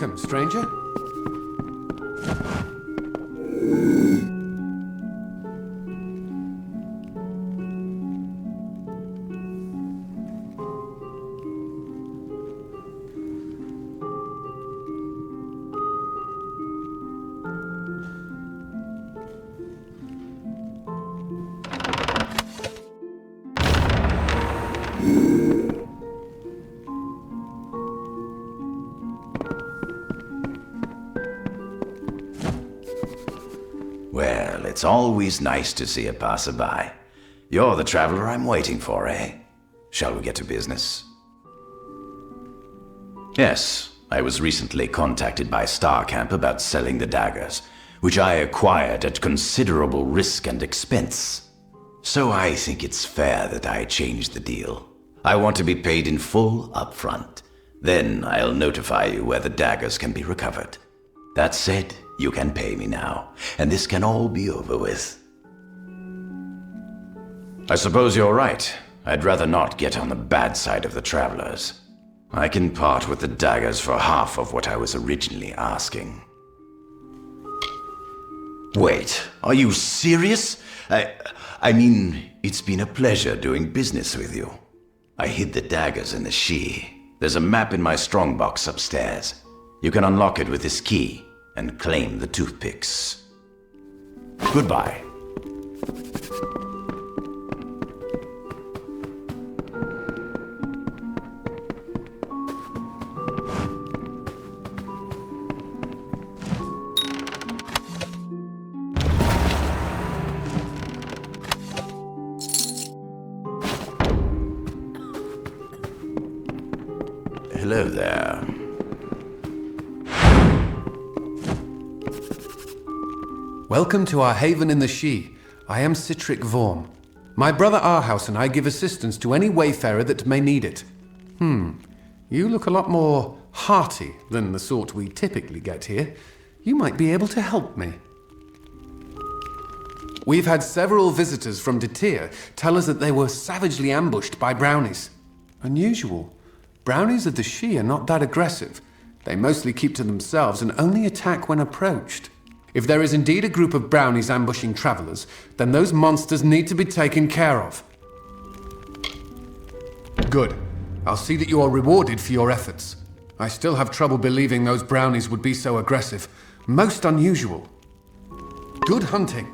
Welcome, stranger. Well, it's always nice to see a passerby. You're the traveler I'm waiting for, eh? Shall we get to business? Yes, I was recently contacted by Starcamp about selling the daggers, which I acquired at considerable risk and expense. So I think it's fair that I change the deal. I want to be paid in full upfront. Then I'll notify you where the daggers can be recovered. That said, you can pay me now, and this can all be over with. I suppose you're right. I'd rather not get on the bad side of the travelers. I can part with the daggers for half of what I was originally asking. Wait, are you serious? I mean, it's been a pleasure doing business with you. I hid the daggers in the Sidhe. There's a map in my strongbox upstairs. You can unlock it with this key and claim the toothpicks. Goodbye. Hello there. Welcome to our haven in the Sidhe. I am Citric Vorm. My brother Arhouse and I give assistance to any wayfarer that may need it. You look a lot more hearty than the sort we typically get here. You might be able to help me. We've had several visitors from Didenhil tell us that they were savagely ambushed by brownies. Unusual. Brownies of the Sidhe are not that aggressive. They mostly keep to themselves and only attack when approached. If there is indeed a group of brownies ambushing travelers, then those monsters need to be taken care of. Good. I'll see that you are rewarded for your efforts. I still have trouble believing those brownies would be so aggressive. Most unusual. Good hunting.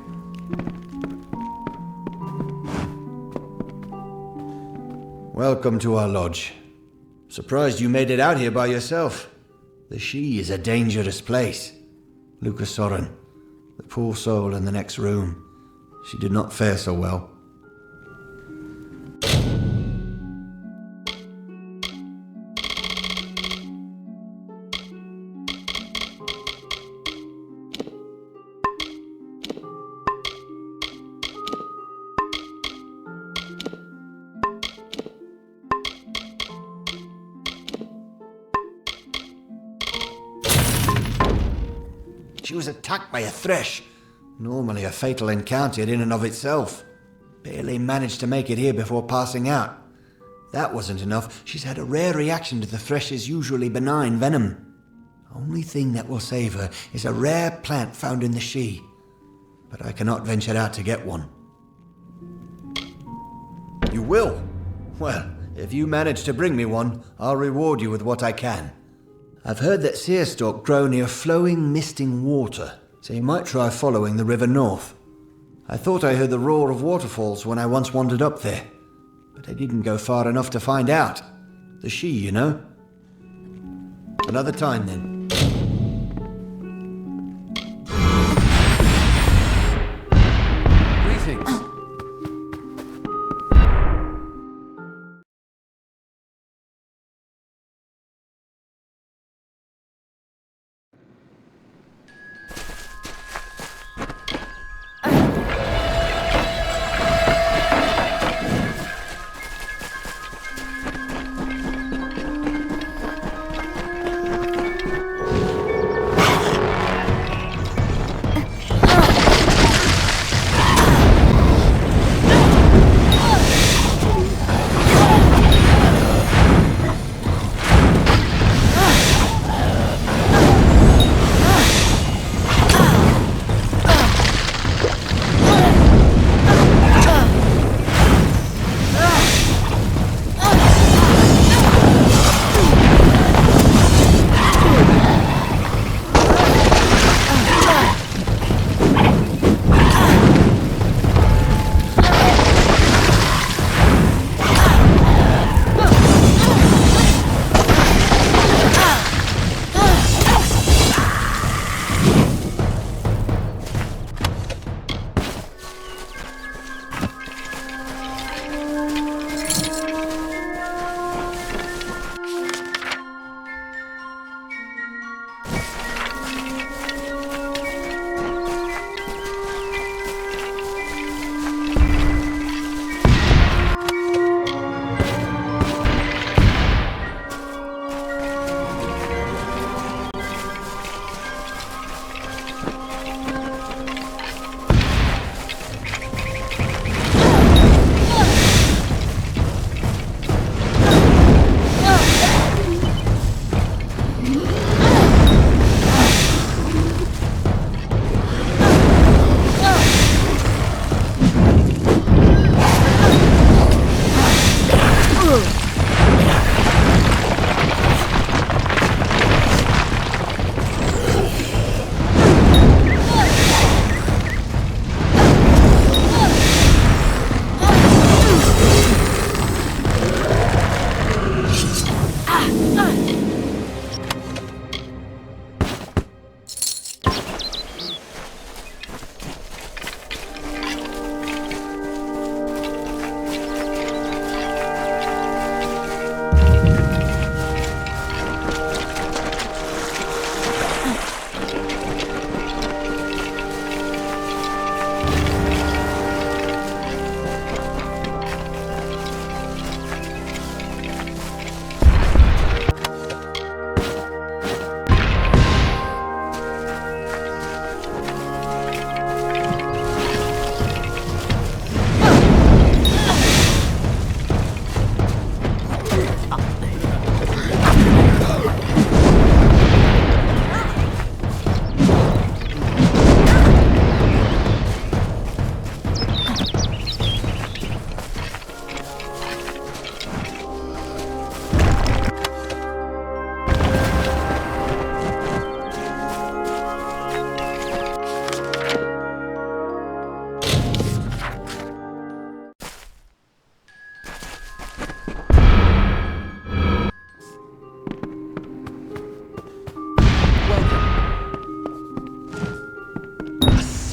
Welcome to our lodge. Surprised you made it out here by yourself. The Sidhe is a dangerous place. Lucas Soren, the poor soul in the next room. She did not fare so well. She was attacked by a thresh. Normally a fatal encounter in and of itself. Barely managed to make it here before passing out. That wasn't enough. She's had a rare reaction to the thresh's usually benign venom. Only thing that will save her is a rare plant found in the Sidhe. But I cannot venture out to get one. You will? Well, if you manage to bring me one, I'll reward you with what I can. I've heard that searstalk grow near flowing, misting water, so you might try following the river north. I thought I heard the roar of waterfalls when I once wandered up there, but I didn't go far enough to find out. The Sidhe, you know. Another time, then. Greetings.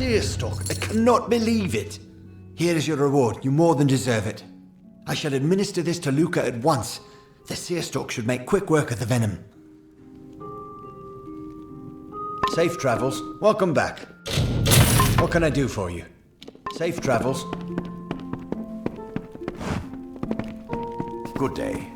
Searstalk, I cannot believe it. Here is your reward. You more than deserve it. I shall administer this to Luca at once. The Searstalk should make quick work of the venom. Safe travels. Welcome back. What can I do for you? Safe travels. Good day.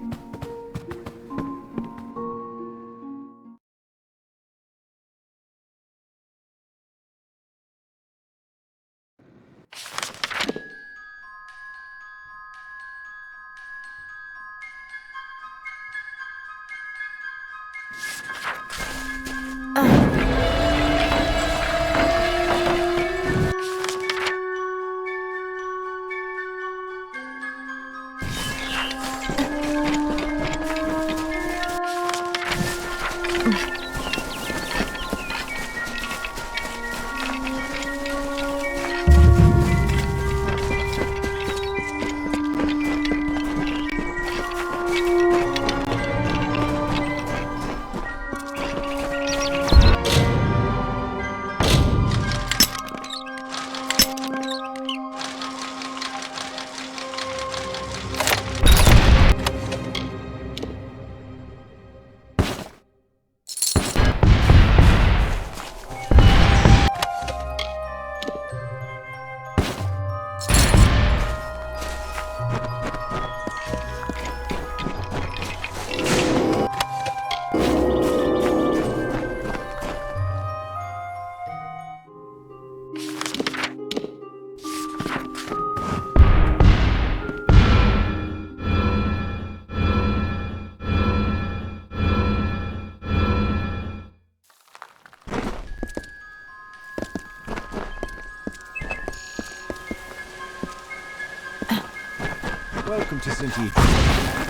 Welcome to St. Edith.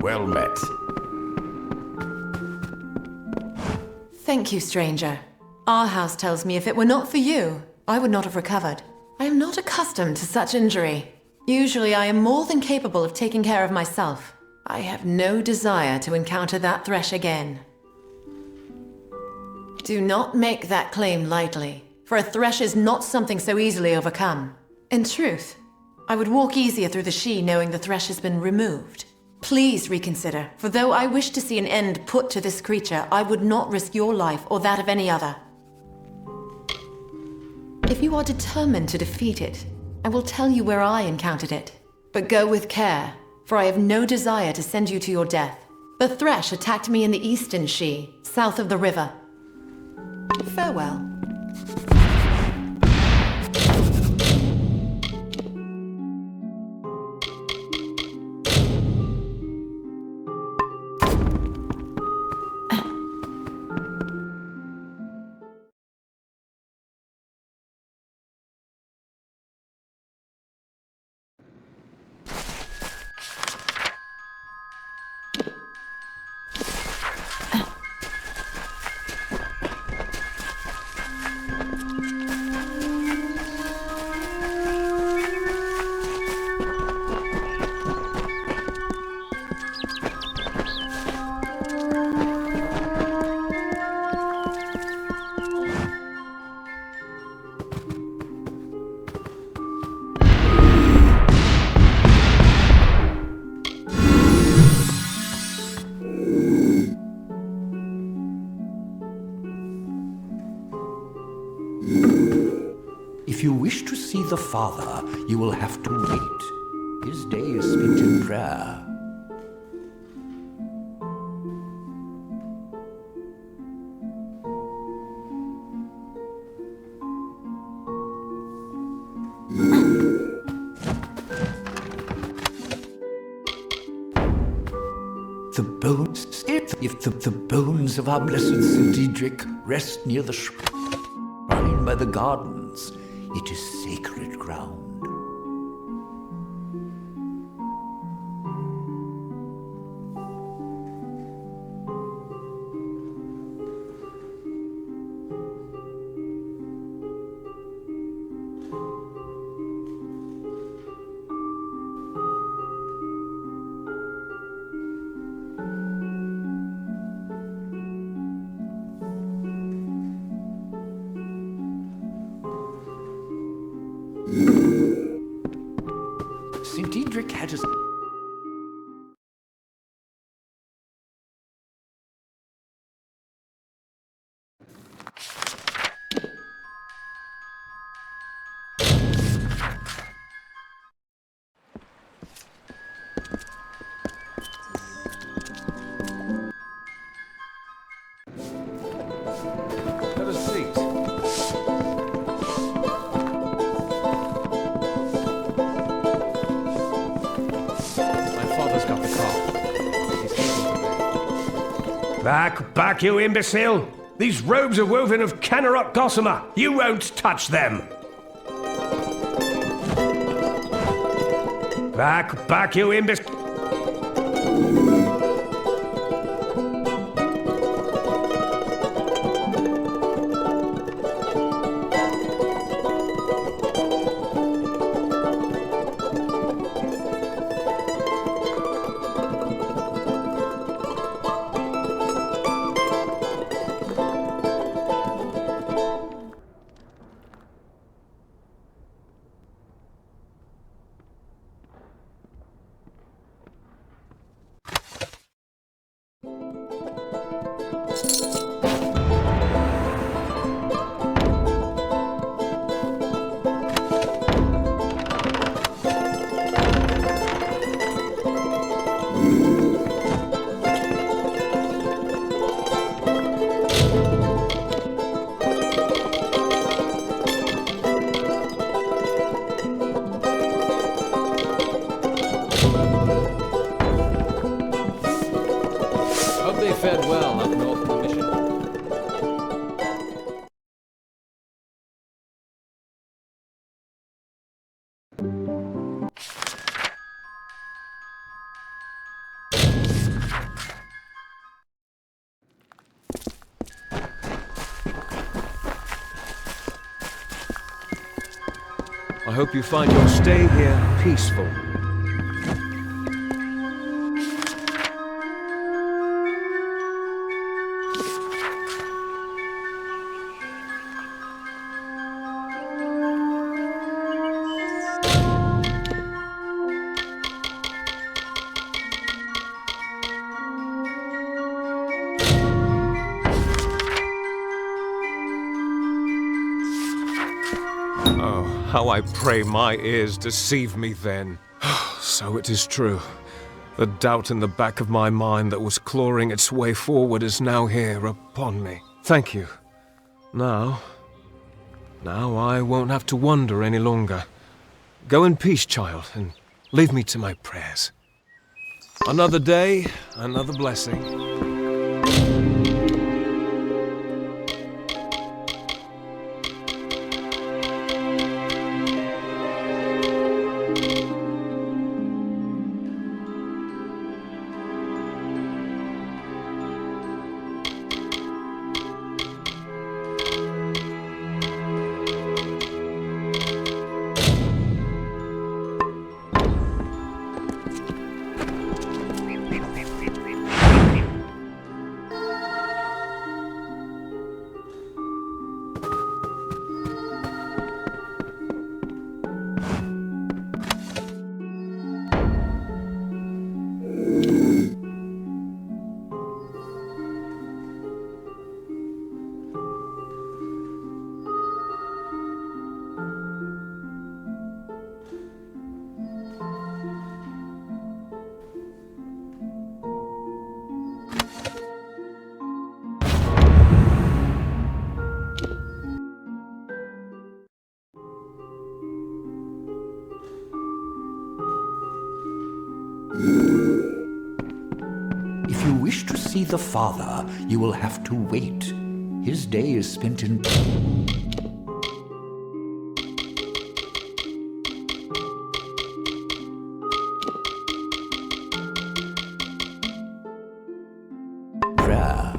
Well met. Thank you, stranger. Our house tells me if it were not for you, I would not have recovered. I am not accustomed to such injury. Usually I am more than capable of taking care of myself. I have no desire to encounter that thresh again. Do not make that claim lightly, for a thresh is not something so easily overcome. In truth, I would walk easier through the Sidhe knowing the thresh has been removed. Please reconsider, for though I wish to see an end put to this creature, I would not risk your life or that of any other. If you are determined to defeat it, I will tell you where I encountered it. But go with care, for I have no desire to send you to your death. The thresh attacked me in the eastern Sidhe, south of the river. Farewell. the Father, you will have to wait. His day is spent in prayer. The bones of our blessed St. Diedrich rest near the shrine by the gardens. It is sacred ground. St. Diedrich had a... Have a seat. Back, you imbecile! These robes are woven of Canarot gossamer! You won't touch them! Back, you imbecile! Fared well up north of the mission. I hope you find your stay here peaceful. How I pray my ears deceive me then. So it is true. The doubt in the back of my mind that was clawing its way forward is now here upon me. Thank you. Now I won't have to wonder any longer. Go in peace, child, and leave me to my prayers. Another day, another blessing. you wish to see the father, you will have to wait. His day is spent in... prayer.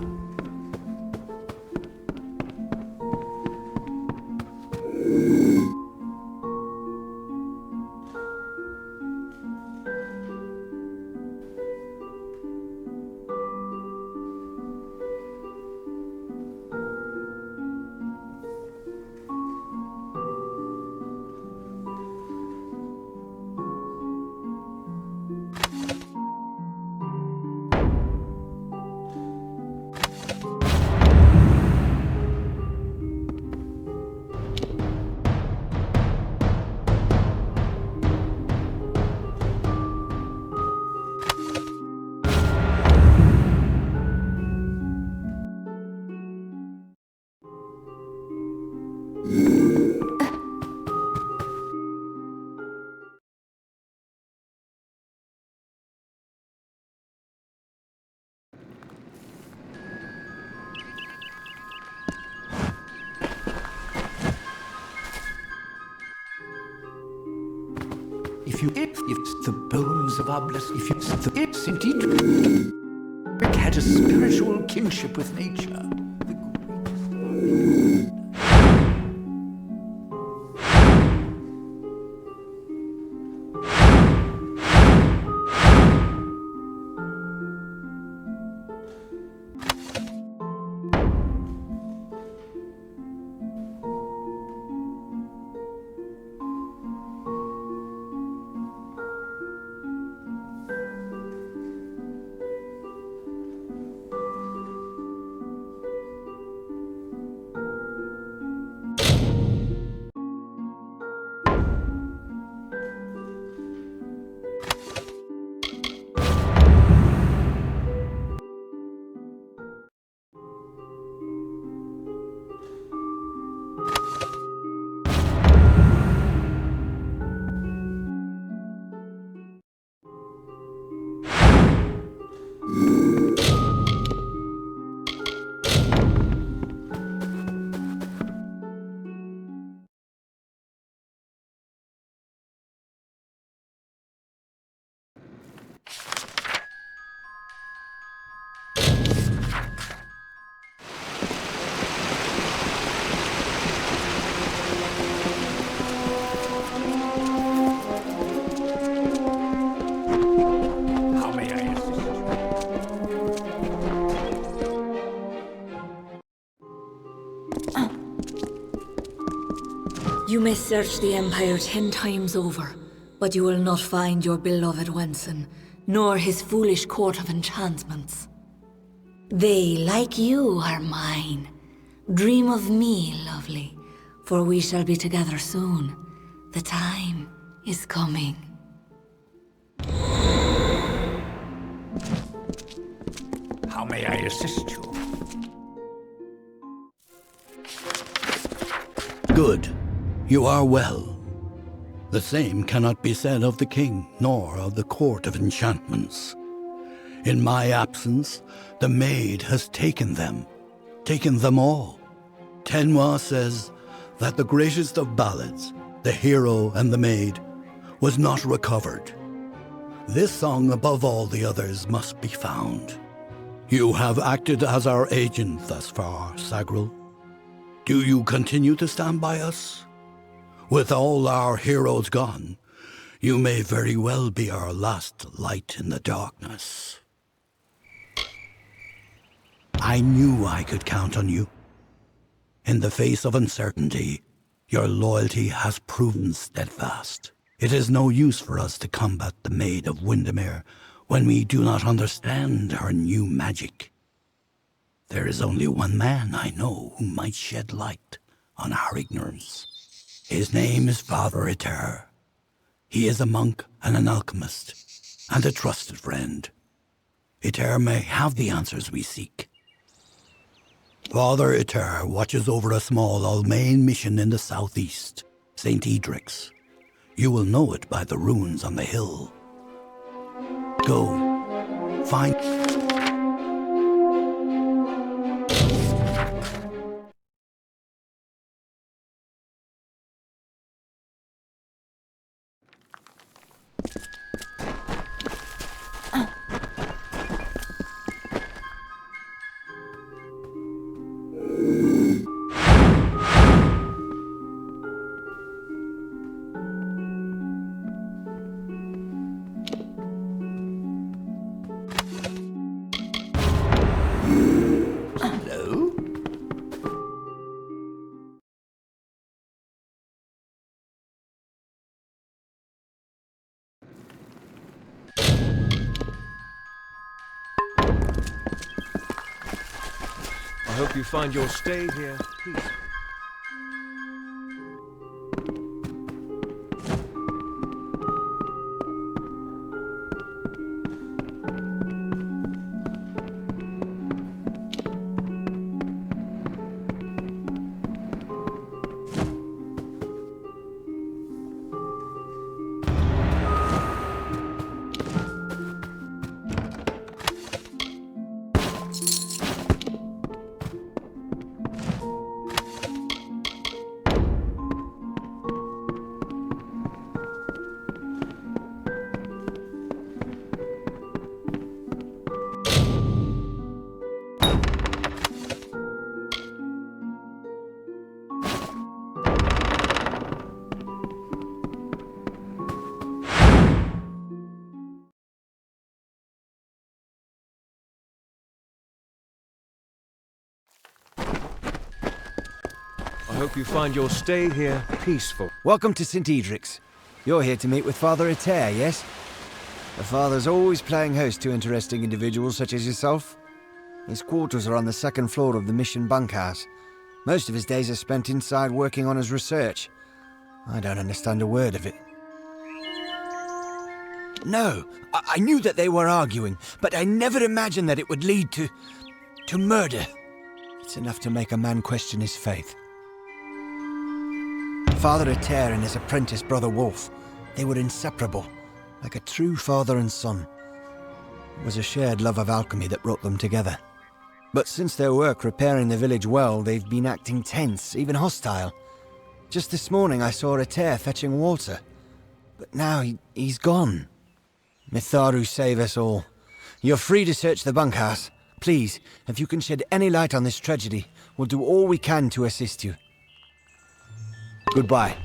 If the bones of our blessed, if it's indeed had a spiritual kinship with nature. You may search the Empire 10 times over, but you will not find your beloved Wenson, nor his foolish court of enchantments. They, like you, are mine. Dream of me, lovely, for we shall be together soon. The time is coming. How may I assist you? Good. You are well. The same cannot be said of the king, nor of the court of enchantments. In my absence, the maid has taken them all. Tenwa says that the greatest of ballads, the hero and the maid, was not recovered. This song above all the others must be found. You have acted as our agent thus far, Sagril. Do you continue to stand by us? With all our heroes gone, you may very well be our last light in the darkness. I knew I could count on you. In the face of uncertainty, your loyalty has proven steadfast. It is no use for us to combat the Maid of Windermere when we do not understand her new magic. There is only one man I know who might shed light on our ignorance. His name is Father Iter. He is a monk and an alchemist, and a trusted friend. Iter may have the answers we seek. Father Iter watches over a small Almain mission in the southeast, St. Edric's. You will know it by the runes on the hill. Go, find... I hope you find your stay here peaceful. I hope you find your stay here peaceful. Welcome to St. Edric's. You're here to meet with Father Eter, yes? The Father's always playing host to interesting individuals such as yourself. His quarters are on the second floor of the mission bunkhouse. Most of his days are spent inside working on his research. I don't understand a word of it. No, I knew that they were arguing, but I never imagined that it would lead to murder. It's enough to make a man question his faith. Father Eter and his apprentice Brother Wolf, they were inseparable, like a true father and son. It was a shared love of alchemy that brought them together. But since their work repairing the village well, they've been acting tense, even hostile. Just this morning I saw Eter fetching water, but now he's gone. Mitharu save us all. You're free to search the bunkhouse. Please, if you can shed any light on this tragedy, we'll do all we can to assist you. Goodbye.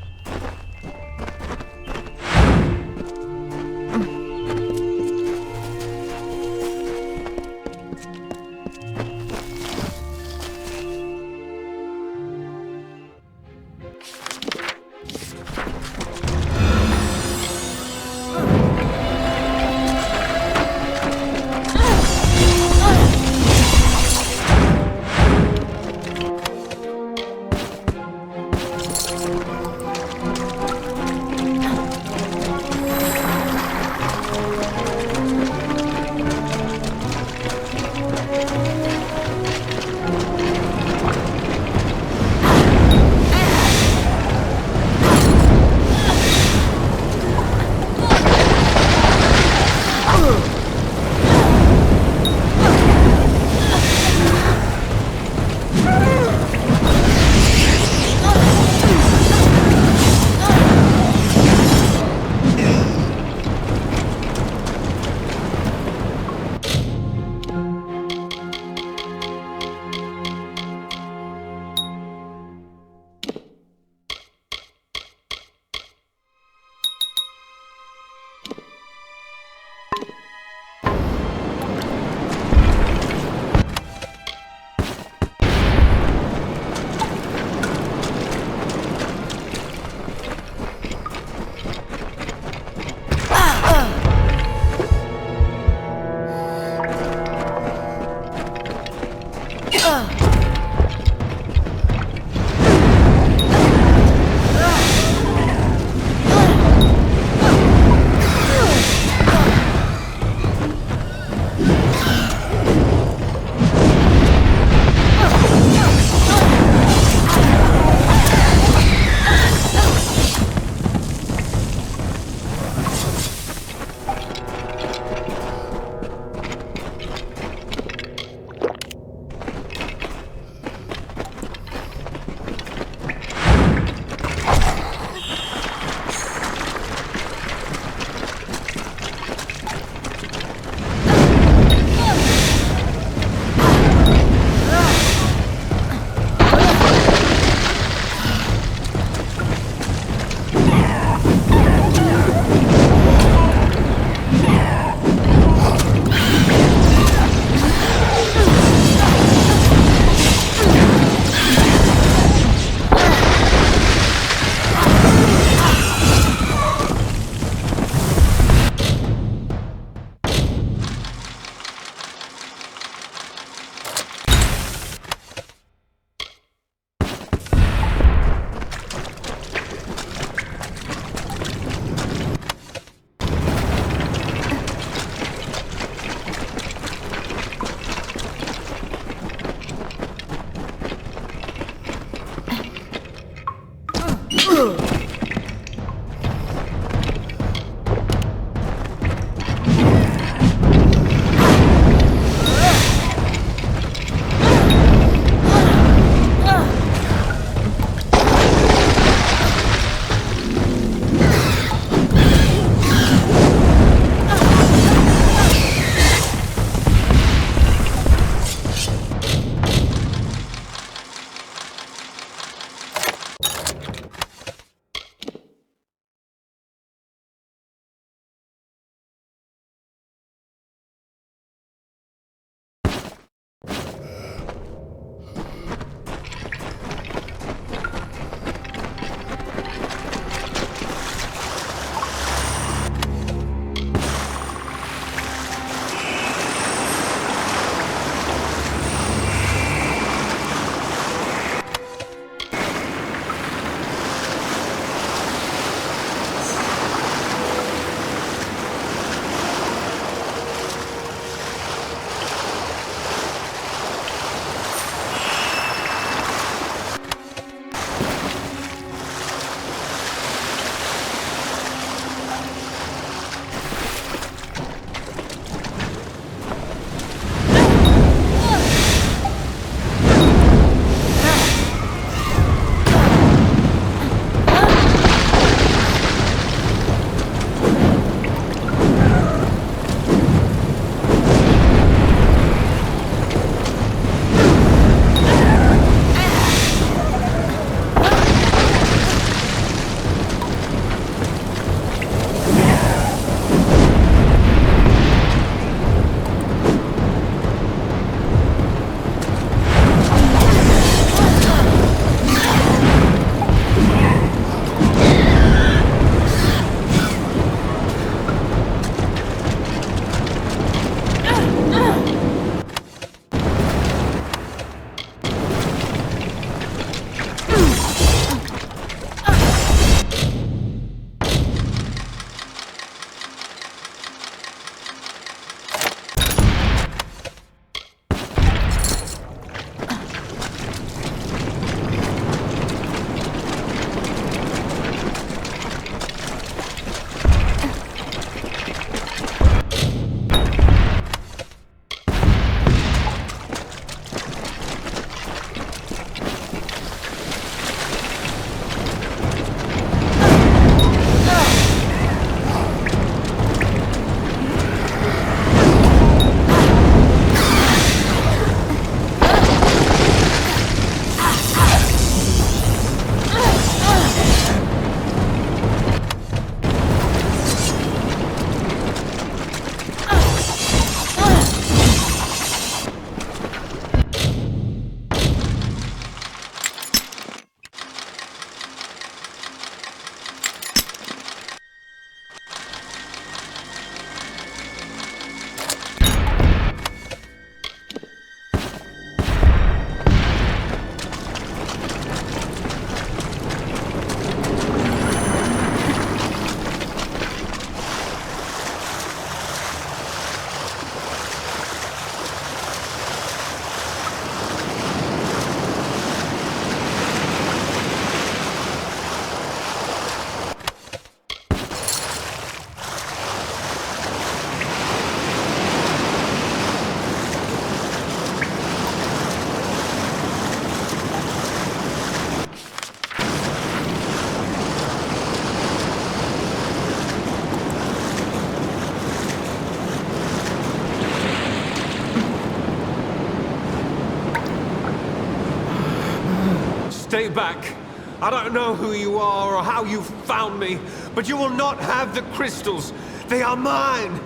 stay back. I don't know who you are or how you found me, but you will not have the crystals. They are mine.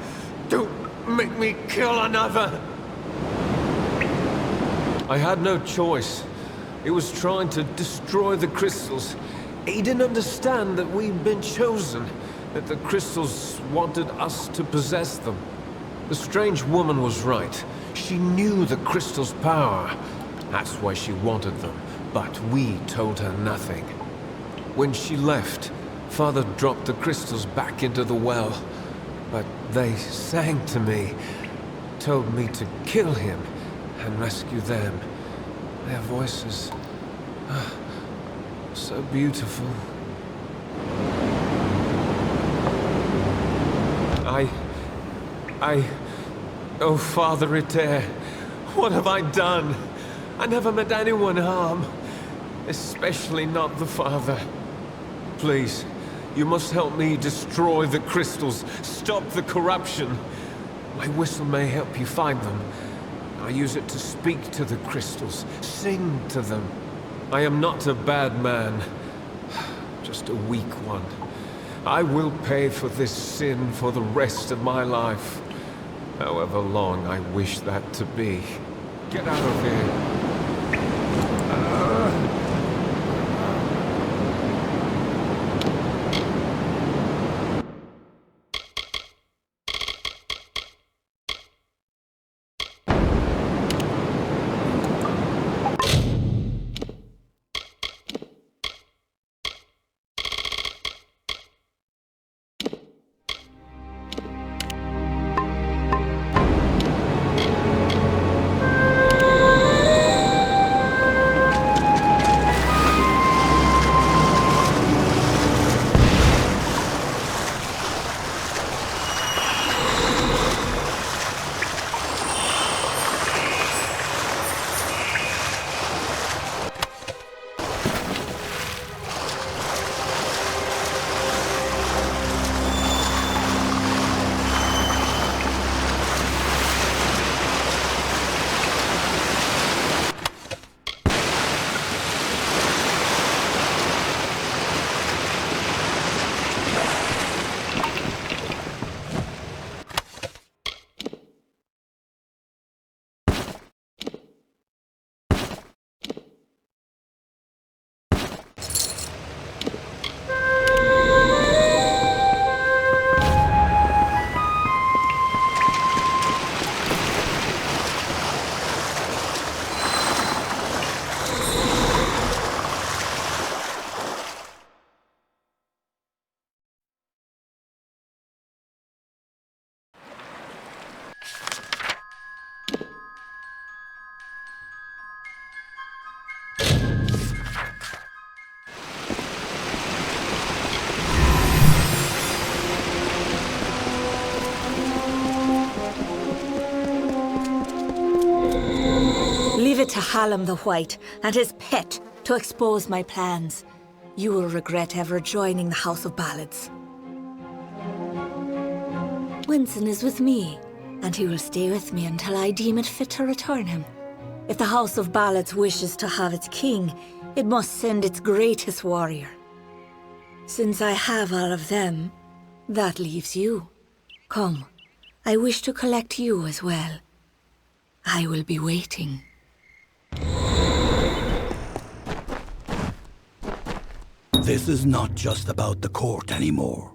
Don't make me kill another. I had no choice. He was trying to destroy the crystals. He didn't understand that we'd been chosen, that the crystals wanted us to possess them. The strange woman was right. She knew the crystal's power. That's why she wanted them, but we told her nothing. When she left, Father dropped the crystals back into the well, but they sang to me, told me to kill him and rescue them. Their voices, so beautiful. Oh, Father Iter, what have I done? I never meant anyone harm, especially not the Father. Please, you must help me destroy the crystals, stop the corruption. My whistle may help you find them. I use it to speak to the crystals, sing to them. I am not a bad man, just a weak one. I will pay for this sin for the rest of my life. However long I wish that to be. Get out of here. Leave it to Hallam the White and his pet to expose my plans. You will regret ever joining the House of Ballads. Winston is with me, and he will stay with me until I deem it fit to return him. If the House of Ballads wishes to have its king, it must send its greatest warrior. Since I have all of them, that leaves you. Come, I wish to collect you as well. I will be waiting. This is not just about the court anymore.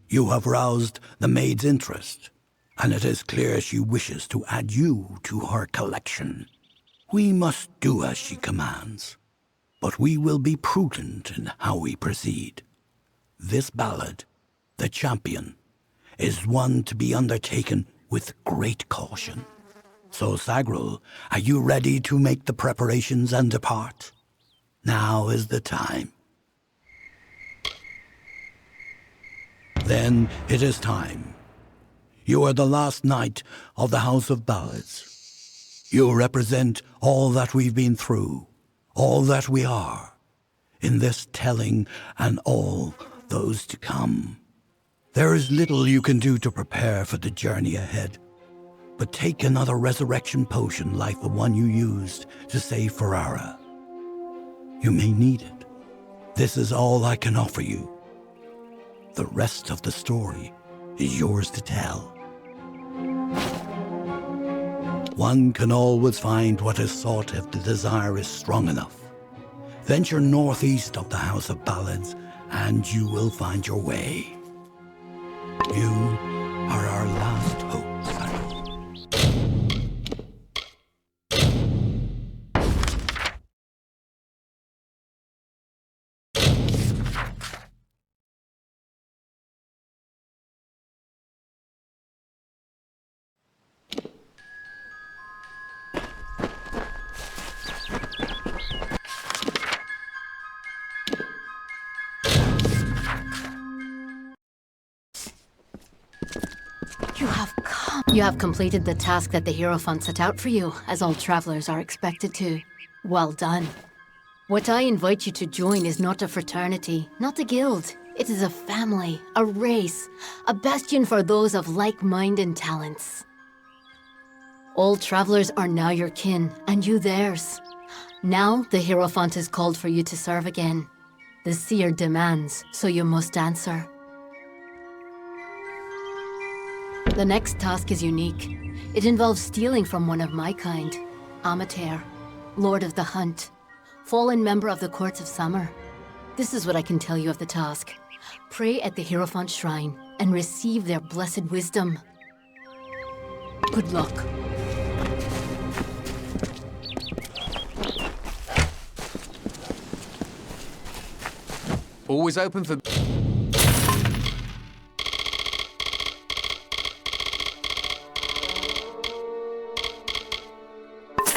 You have roused the maid's interest, and it is clear she wishes to add you to her collection. We must do as she commands, but we will be prudent in how we proceed. This ballad, The Champion, is one to be undertaken with great caution. So, Sagrul, are you ready to make the preparations and depart? Now is the time. Then it is time. You are the last knight of the House of Ballads. You represent all that we've been through, all that we are, in this telling and all those to come. There is little you can do to prepare for the journey ahead, but take another resurrection potion like the one you used to save Ferrara. You may need it. This is all I can offer you. The rest of the story is yours to tell. One can always find what is sought if the desire is strong enough. Venture northeast of the House of Ballads, and you will find your way. You are our last hope, Sonny. You have completed the task that the Hierophant set out for you, as all travelers are expected to. Well done. What I invite you to join is not a fraternity, not a guild. It is a family, a race, a bastion for those of like mind and talents. All travelers are now your kin, and you theirs. Now the Hierophant is called for you to serve again. The seer demands, so you must answer. The next task is unique. It involves stealing from one of my kind, Amalur, Lord of the Hunt, fallen member of the Courts of Summer. This is what I can tell you of the task. Pray at the Hierophant Shrine and receive their blessed wisdom. Good luck. Always open for...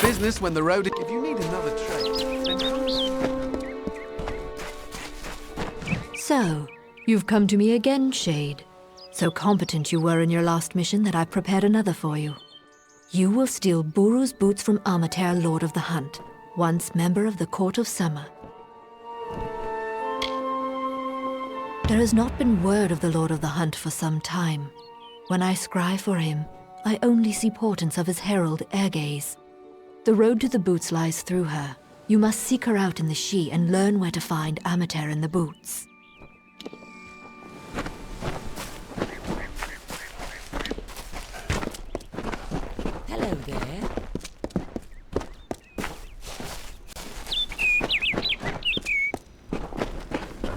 business when the road... If you need another trade, then come... So, you've come to me again, Shade. So competent you were in your last mission that I've prepared another for you. You will steal Buru's boots from Amalur, Lord of the Hunt, once member of the Court of Summer. There has not been word of the Lord of the Hunt for some time. When I scry for him, I only see portents of his herald, Ergaze. The road to the boots lies through her. You must seek her out in the Sidhe and learn where to find Amalur and the boots. Hello there.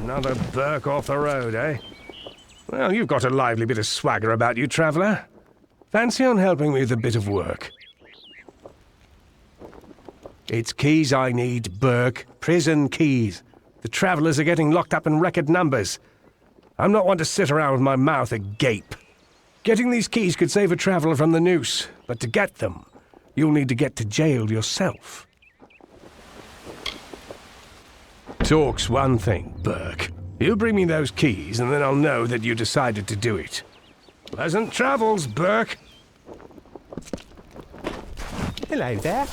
Another Burke off the road, eh? Well, you've got a lively bit of swagger about you, traveller. Fancy on helping me with a bit of work? It's keys I need, Burke. Prison keys. The travellers are getting locked up in record numbers. I'm not one to sit around with my mouth agape. Getting these keys could save a traveller from the noose, but to get them, you'll need to get to jail yourself. Talk's one thing, Burke. You bring me those keys, and then I'll know that you decided to do it. Pleasant travels, Burke. Hello there.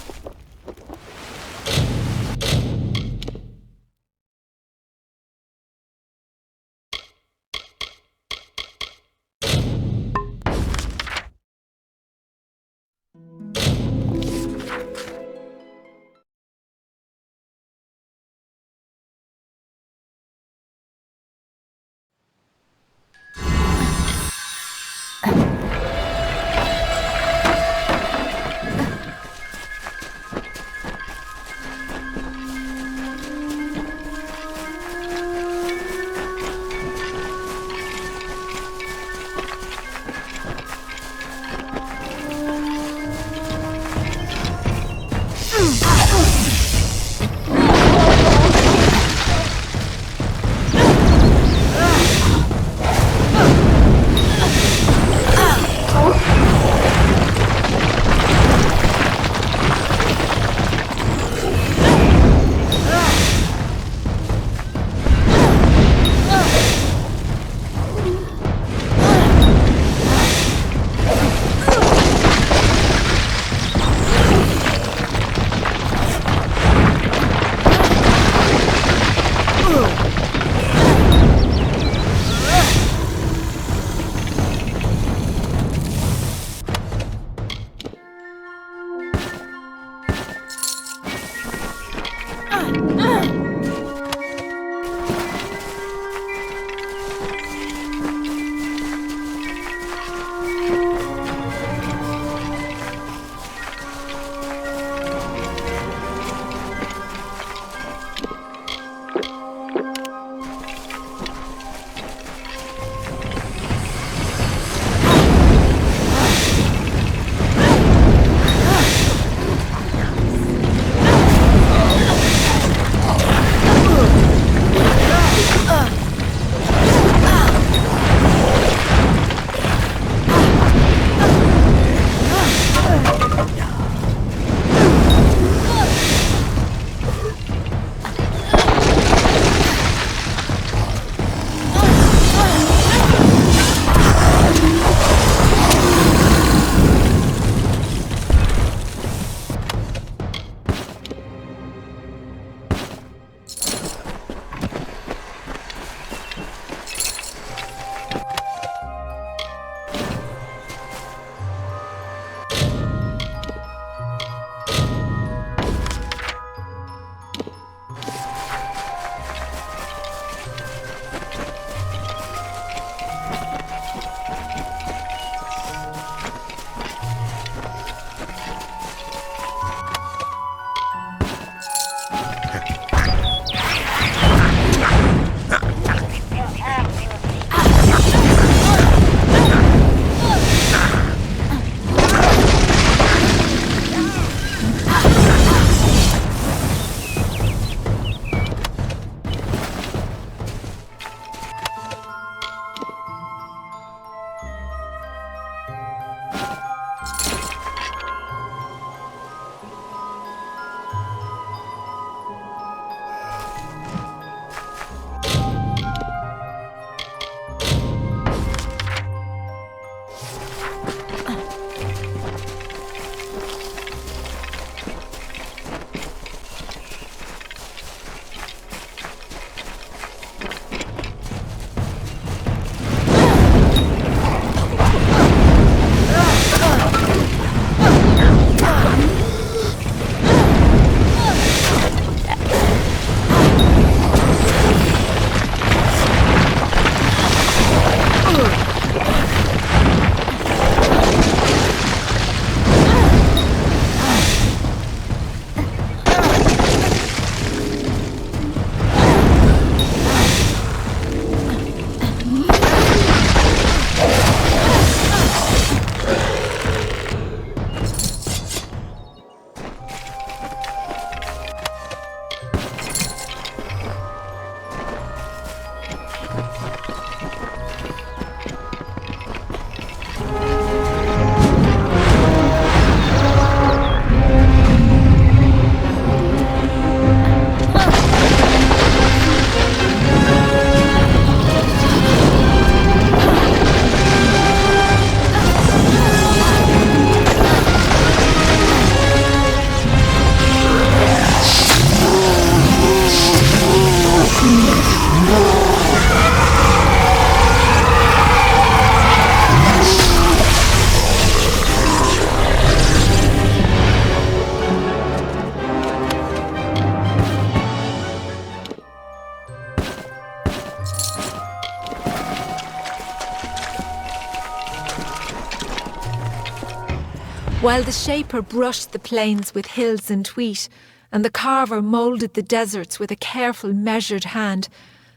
While the shaper brushed the plains with hills and wheat, and the carver moulded the deserts with a careful, measured hand,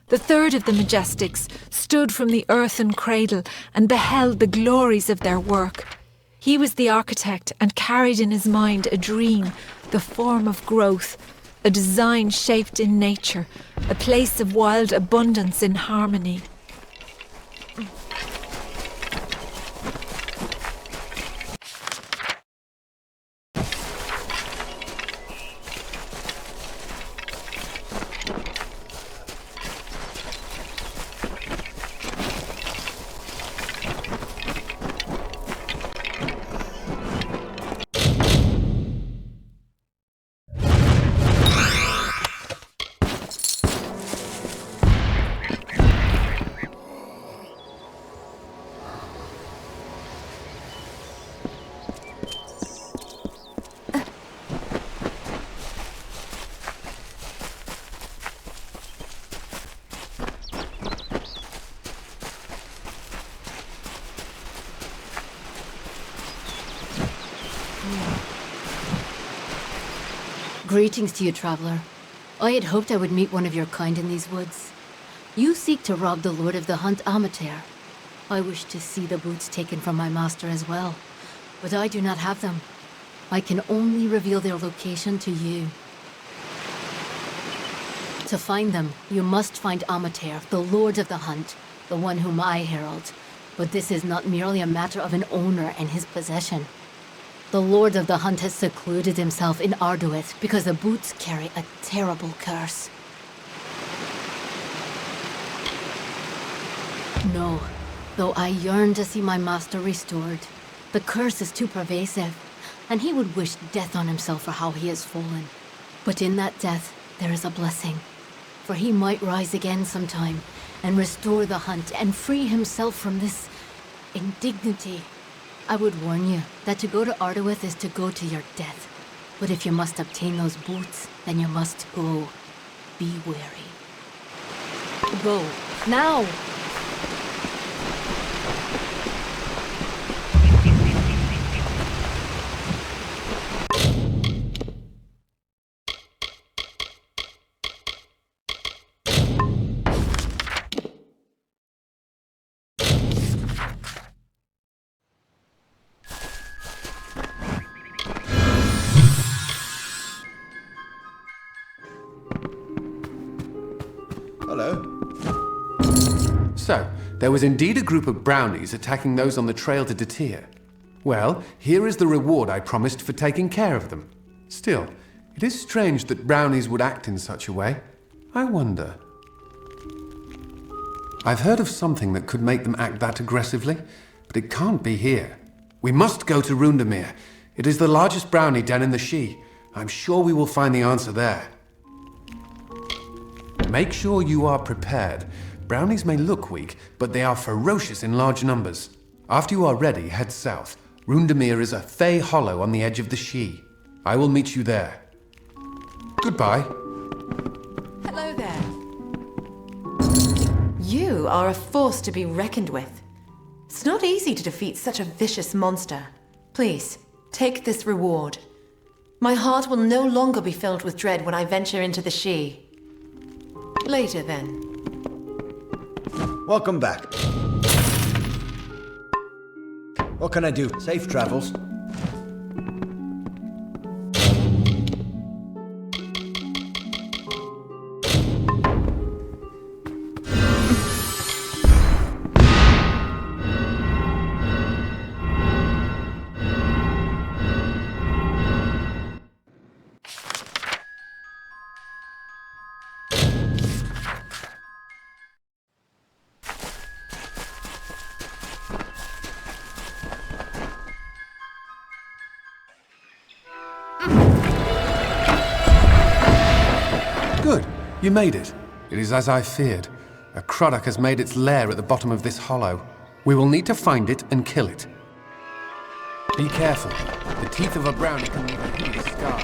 the third of the Majestics stood from the earthen cradle and beheld the glories of their work. He was the architect and carried in his mind a dream, the form of growth, a design shaped in nature, a place of wild abundance in harmony. Greetings to you, traveler. I had hoped I would meet one of your kind in these woods. You seek to rob the Lord of the Hunt, Amalur. I wish to see the boots taken from my master as well, but I do not have them. I can only reveal their location to you. To find them, you must find Amalur, the Lord of the Hunt, the one whom I herald. But this is not merely a matter of an owner and his possession. The Lord of the Hunt has secluded himself in R.This because the boots carry a terrible curse. No, though I yearn to see my master restored, the curse is too pervasive, and he would wish death on himself for how he has fallen. But in that death, there is a blessing, for he might rise again sometime and restore the Hunt and free himself from this indignity. I would warn you that to go to R.This is to go to your death. But if you must obtain those boots, then you must go. Be wary. Go, now! So, there was indeed a group of brownies attacking those on the trail to Didenhil. Well, here is the reward I promised for taking care of them. Still, it is strange that brownies would act in such a way. I wonder. I've heard of something that could make them act that aggressively, but it can't be here. We must go to Rundamir. It is the largest brownie den in the Sidhe. I'm sure we will find the answer there. Make sure you are prepared. Brownies may look weak, but they are ferocious in large numbers. After you are ready, head south. Rundamir is a fey hollow on the edge of the Sidhe. I will meet you there. Goodbye. Hello there. You are a force to be reckoned with. It's not easy to defeat such a vicious monster. Please, take this reward. My heart will no longer be filled with dread when I venture into the Sidhe. Later, then. Welcome back. What can I do? Safe travels. Good. You made it. It is as I feared. A Croddock has made its lair at the bottom of this hollow. We will need to find it and kill it. Be careful. The teeth of a brownie can leave a hideous scar.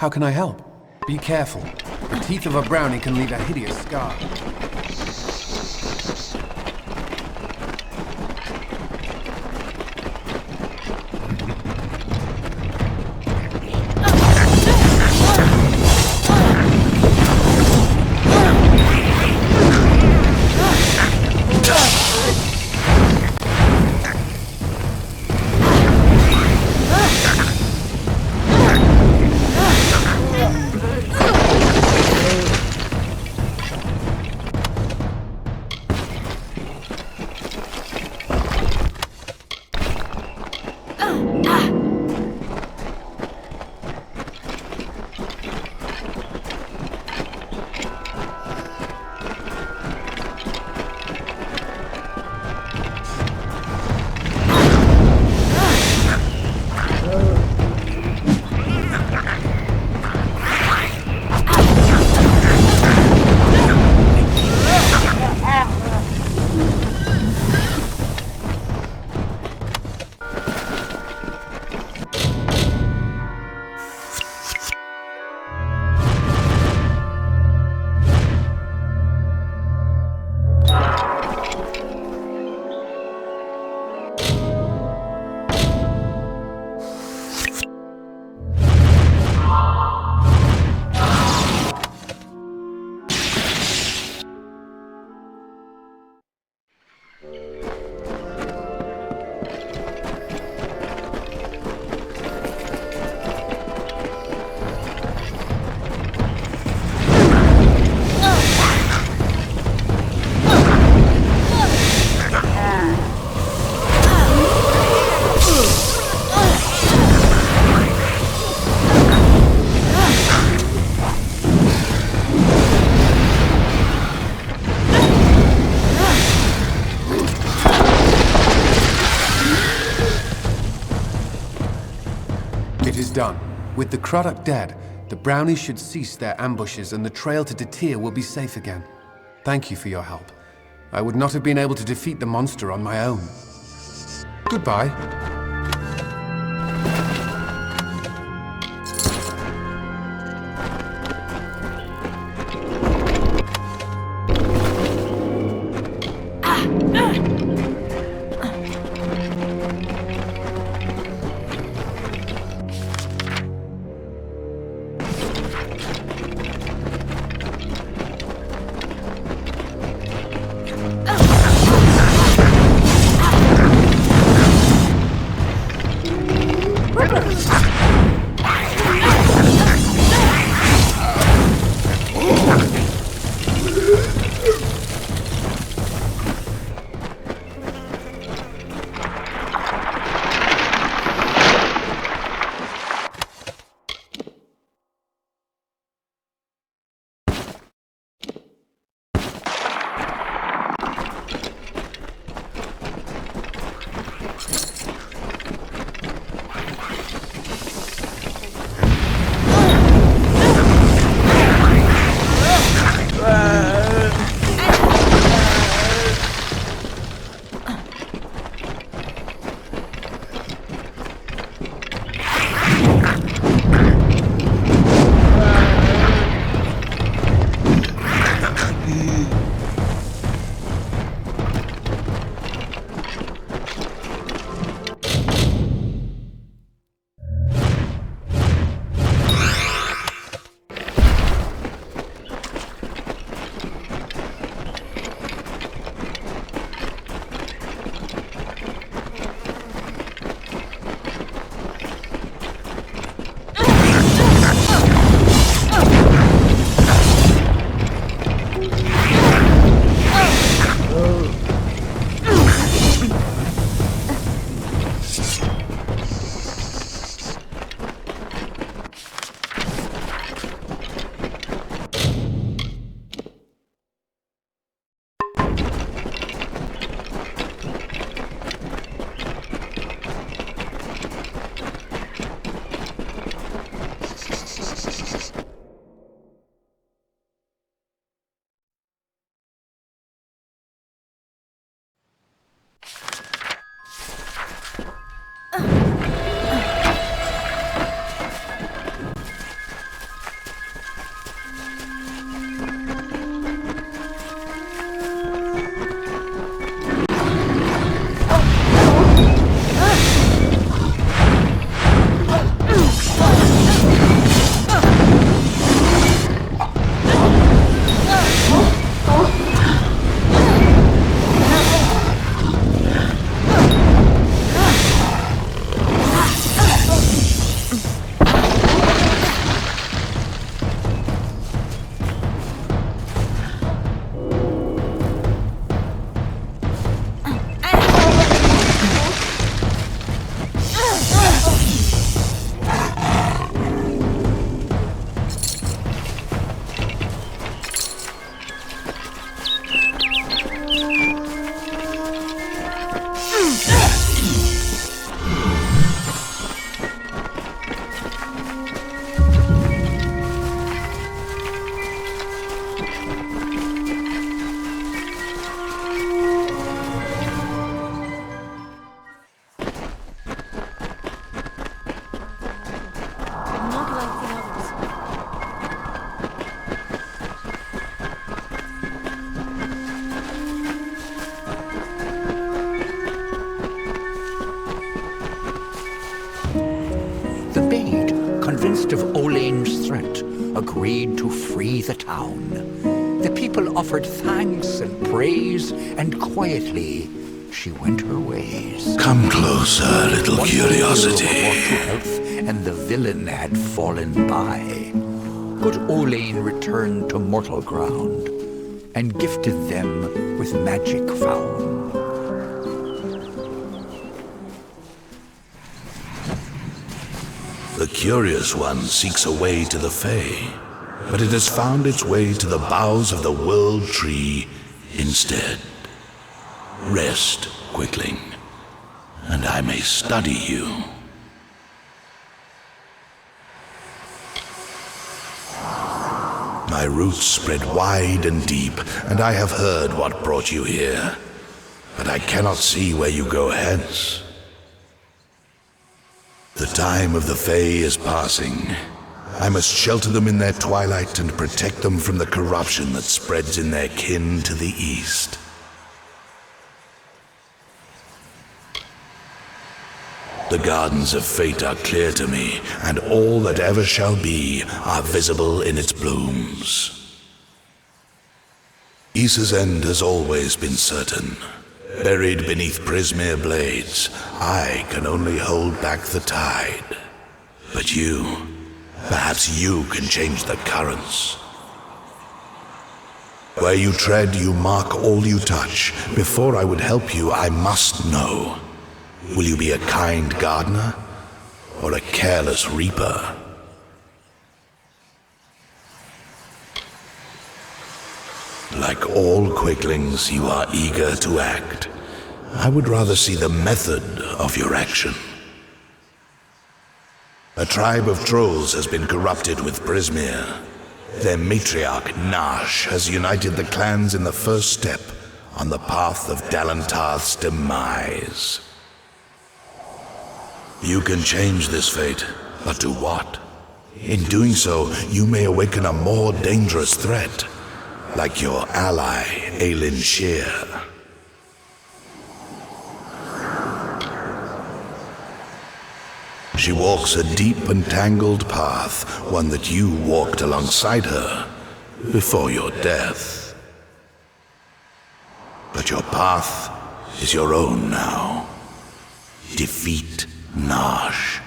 How can I help? Be careful. The teeth of a brownie can leave a hideous scar. Done. With the Craddock dead, the brownies should cease their ambushes and the trail to Didenhil will be safe again. Thank you for your help. I would not have been able to defeat the monster on my own. Goodbye. least of Olane's threat, agreed to free the town. The people offered thanks and praise, and quietly she went her ways. Come closer, little One curiosity. hero brought to health, and the villain had fallen by. Good Olane returned to mortal ground, and gifted them with magic found. The curious one seeks a way to the Fae, but it has found its way to the boughs of the World Tree instead. Rest, Quickling, and I may study you. My roots spread wide and deep, and I have heard what brought you here, but I cannot see where you go hence. The time of the Fae is passing. I must shelter them in their twilight and protect them from the corruption that spreads in their kin to the east. The gardens of fate are clear to me, and all that ever shall be are visible in its blooms. Issa's end has always been certain. Buried beneath Prismere blades, I can only hold back the tide. But you, perhaps you can change the currents. Where you tread, you mark all you touch. Before I would help you, I must know. Will you be a kind gardener, or a careless reaper? Like all quicklings, you are eager to act. I would rather see the method of your action. A tribe of trolls has been corrupted with Prismere. Their matriarch, Nash, has united the clans in the first step on the path of Dalantarth's demise. You can change this fate, but to what? In doing so, you may awaken a more dangerous threat, like your ally, Aelin Shear. She walks a deep and tangled path, one that you walked alongside her before your death. But your path is your own now. Defeat Nash.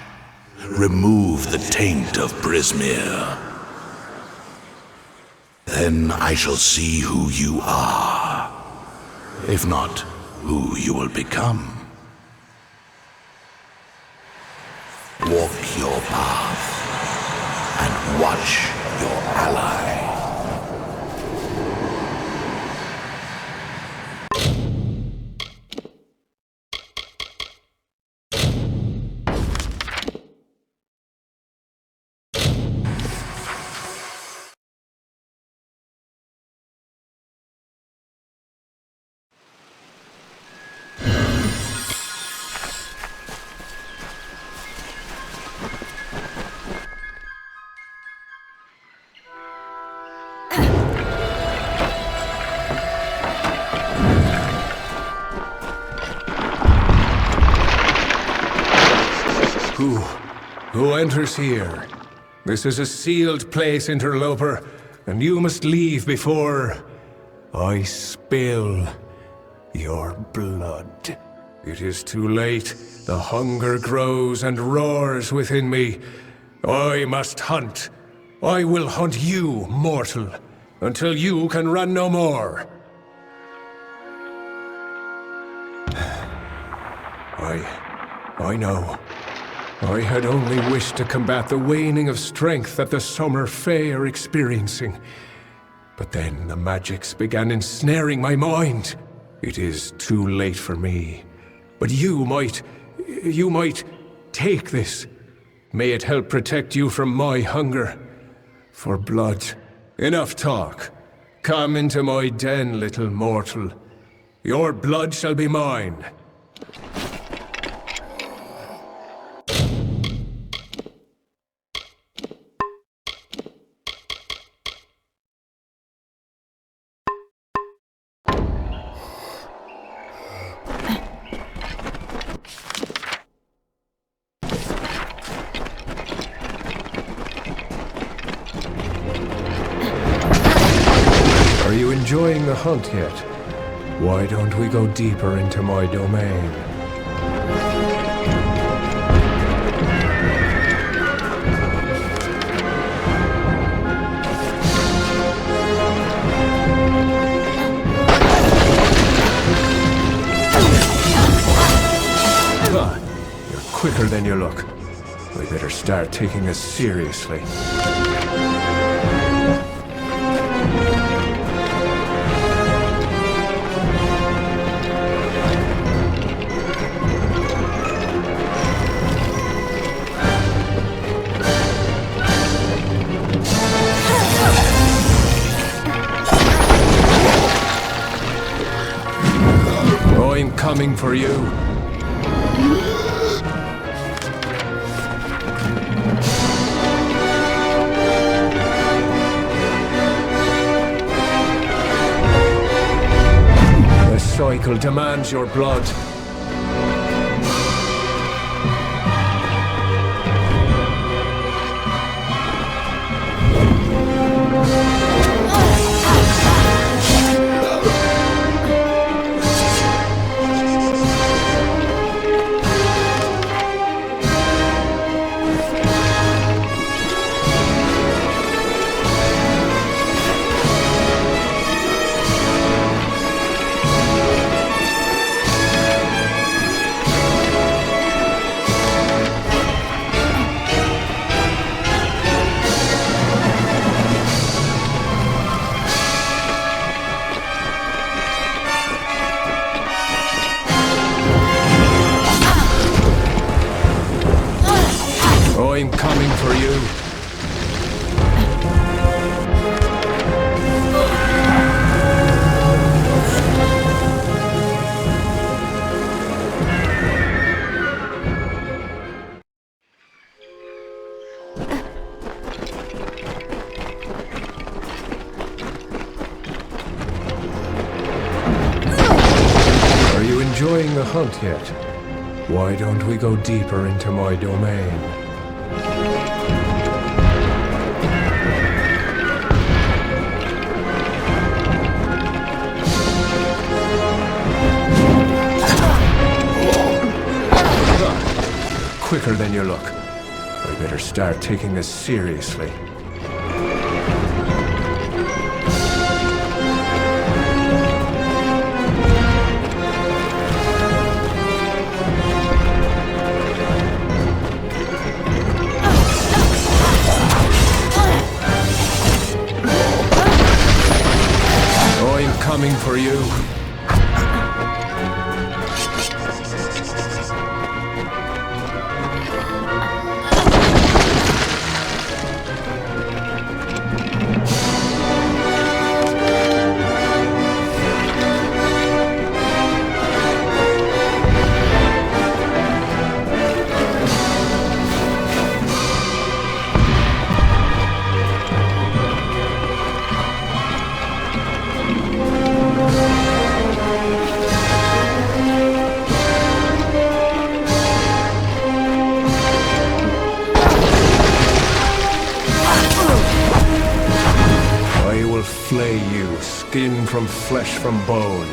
Remove the taint of Prismere. Then I shall see who you are. If not, who you will become. Walk your path and watch your ally. Who enters here? This is a sealed place, interloper, and you must leave before I spill your blood. It is too late. The hunger grows and roars within me. I must hunt. I will hunt you, mortal, until you can run no more. I know. I had only wished to combat the waning of strength that the summer Fae are experiencing. But then the magics began ensnaring my mind. It is too late for me. But you might take this. May it help protect you from my hunger for blood. Enough talk. Come into my den, little mortal. Your blood shall be mine. the hunt yet? Why don't we go deeper into my domain? You're quicker than you look. We better start taking this seriously. I'm coming for you. The cycle demands your blood. I'm coming for you. Are you enjoying the hunt yet? Why don't we go deeper into my domain? Quicker than you look. We better start taking this seriously. I'm coming for you. Flay you, skin from flesh from bone.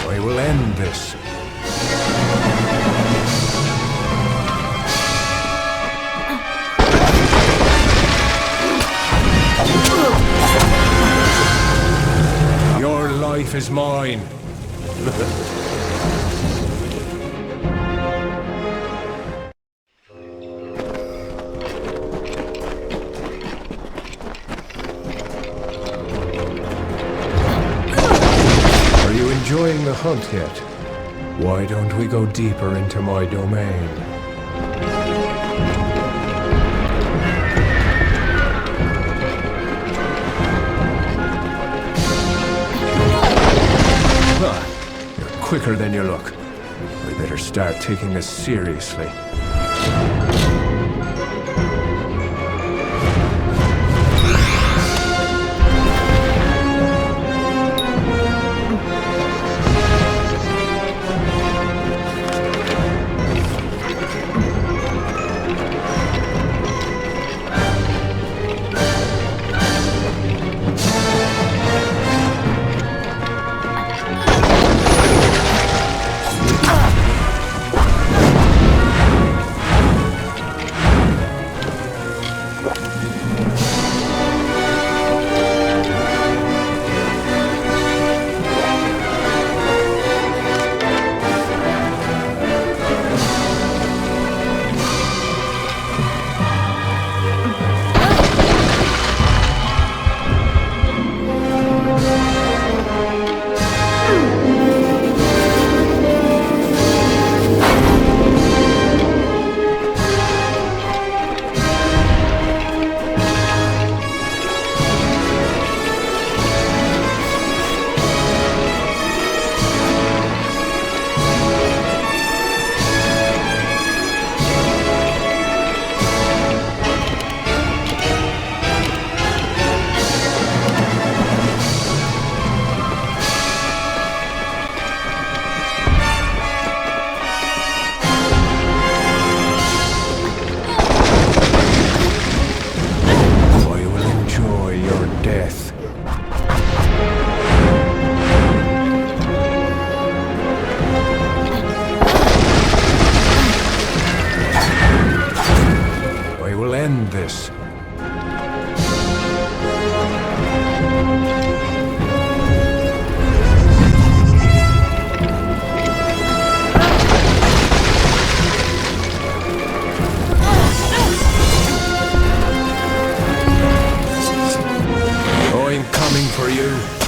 I will end this. Your life is mine. Enjoying the hunt yet? Why don't we go deeper into my domain? You're quicker than you look. We better start taking this seriously. will end this. I'm coming for you.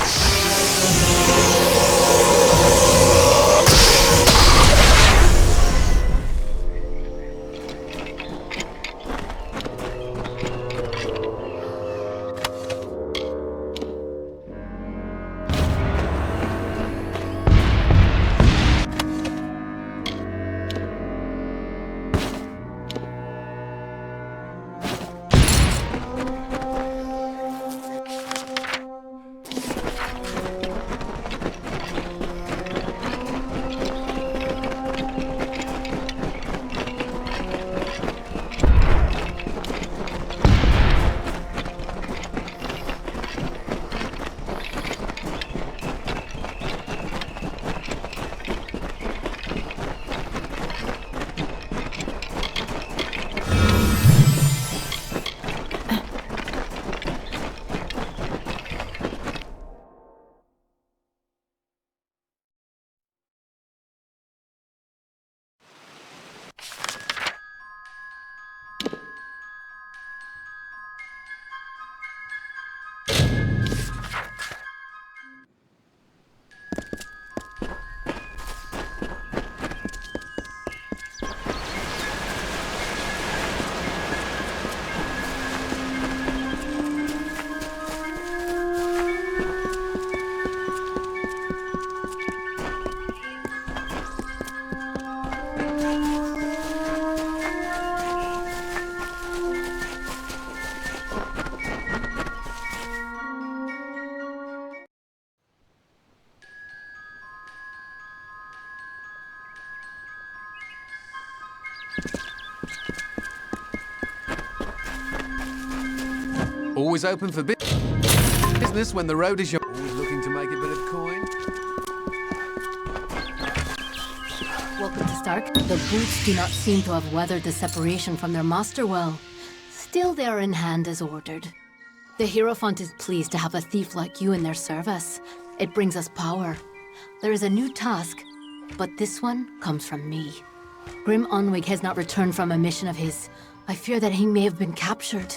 Always open for business when the road is your... Always looking to make a bit of coin. Welcome to Stark. The boots do not seem to have weathered the separation from their master well. Still, they are in hand as ordered. The Hierophant is pleased to have a thief like you in their service. It brings us power. There is a new task, but this one comes from me. Grim Onwig has not returned from a mission of his. I fear that he may have been captured.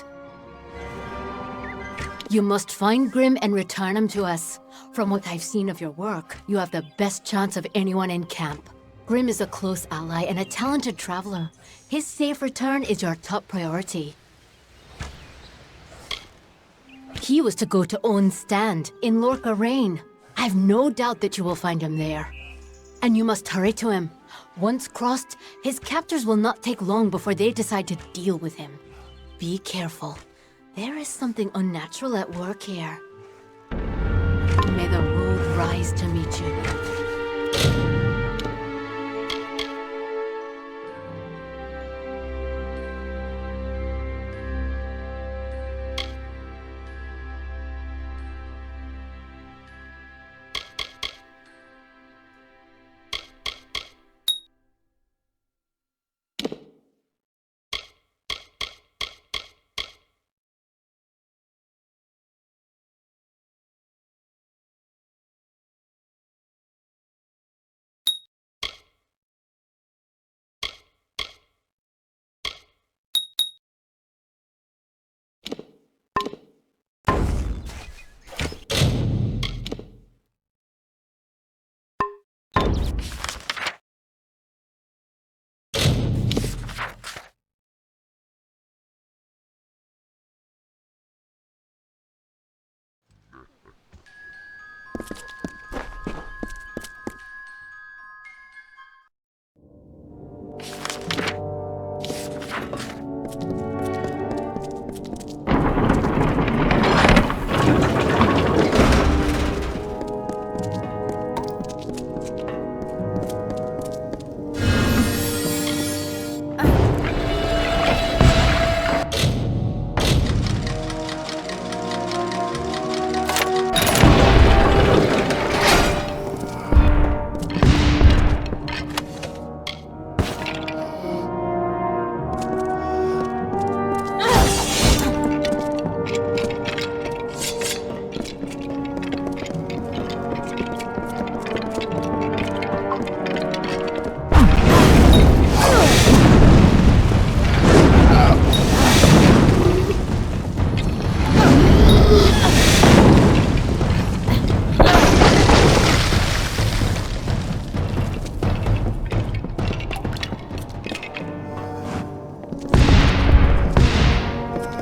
You must find Grim and return him to us. From what I've seen of your work, you have the best chance of anyone in camp. Grim is a close ally and a talented traveler. His safe return is your top priority. He was to go to Owen's stand in Lorca Rain. I've no doubt that you will find him there. And you must hurry to him. Once crossed, his captors will not take long before they decide to deal with him. Be careful. There is something unnatural at work here. May the road rise to meet you.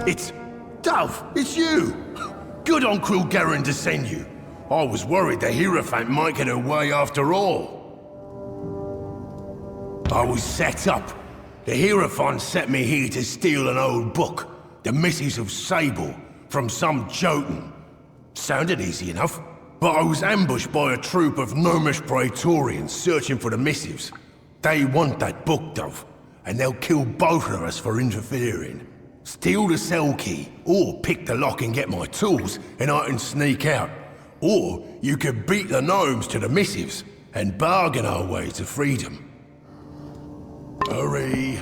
It's... Dove, it's you! Good on Cruel Garen to send you. I was worried the Hierophant might get away after all. I was set up. The Hierophant set me here to steal an old book, The Missives of Sable, from some Jotun. Sounded easy enough, but I was ambushed by a troop of gnomish praetorians searching for the missives. They want that book, Dove, and they'll kill both of us for interfering. Steal the cell key, or pick the lock and get my tools, and I can sneak out. Or you could beat the gnomes to the missives, and bargain our way to freedom. Hurry!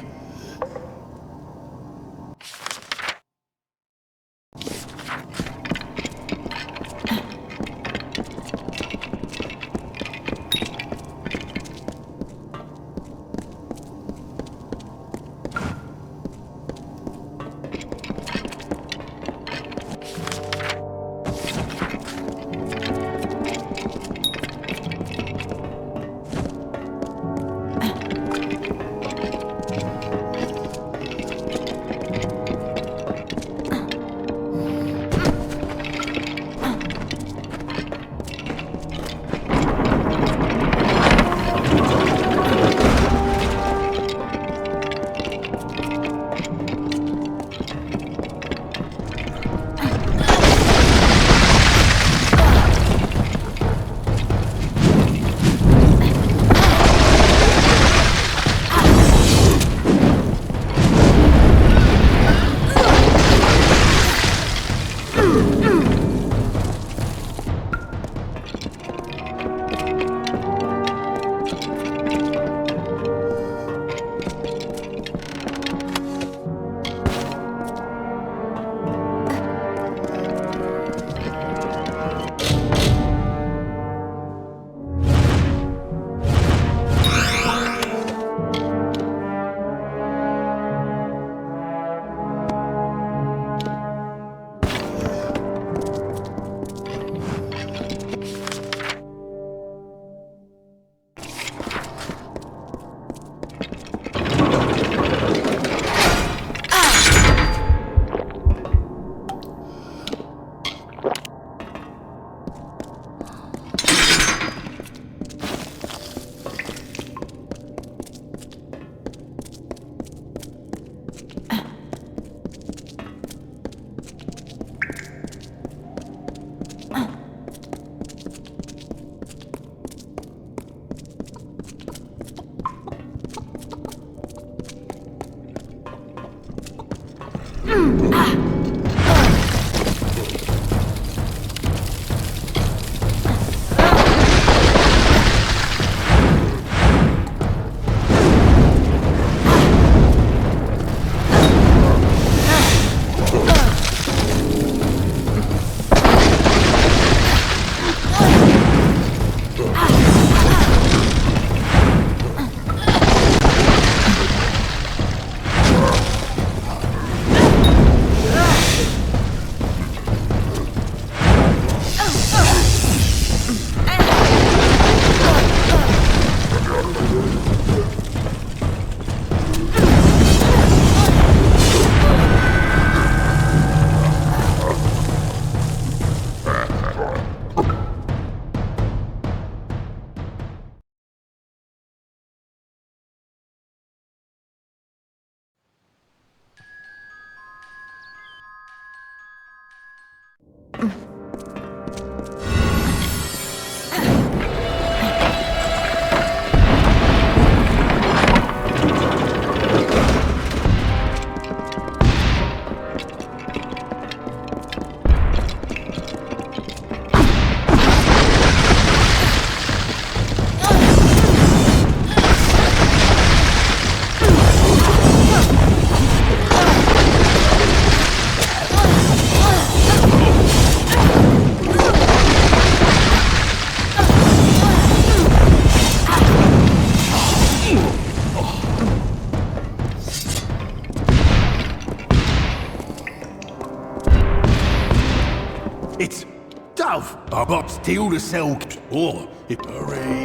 It's Dove! I'll steal the cell, or hurry.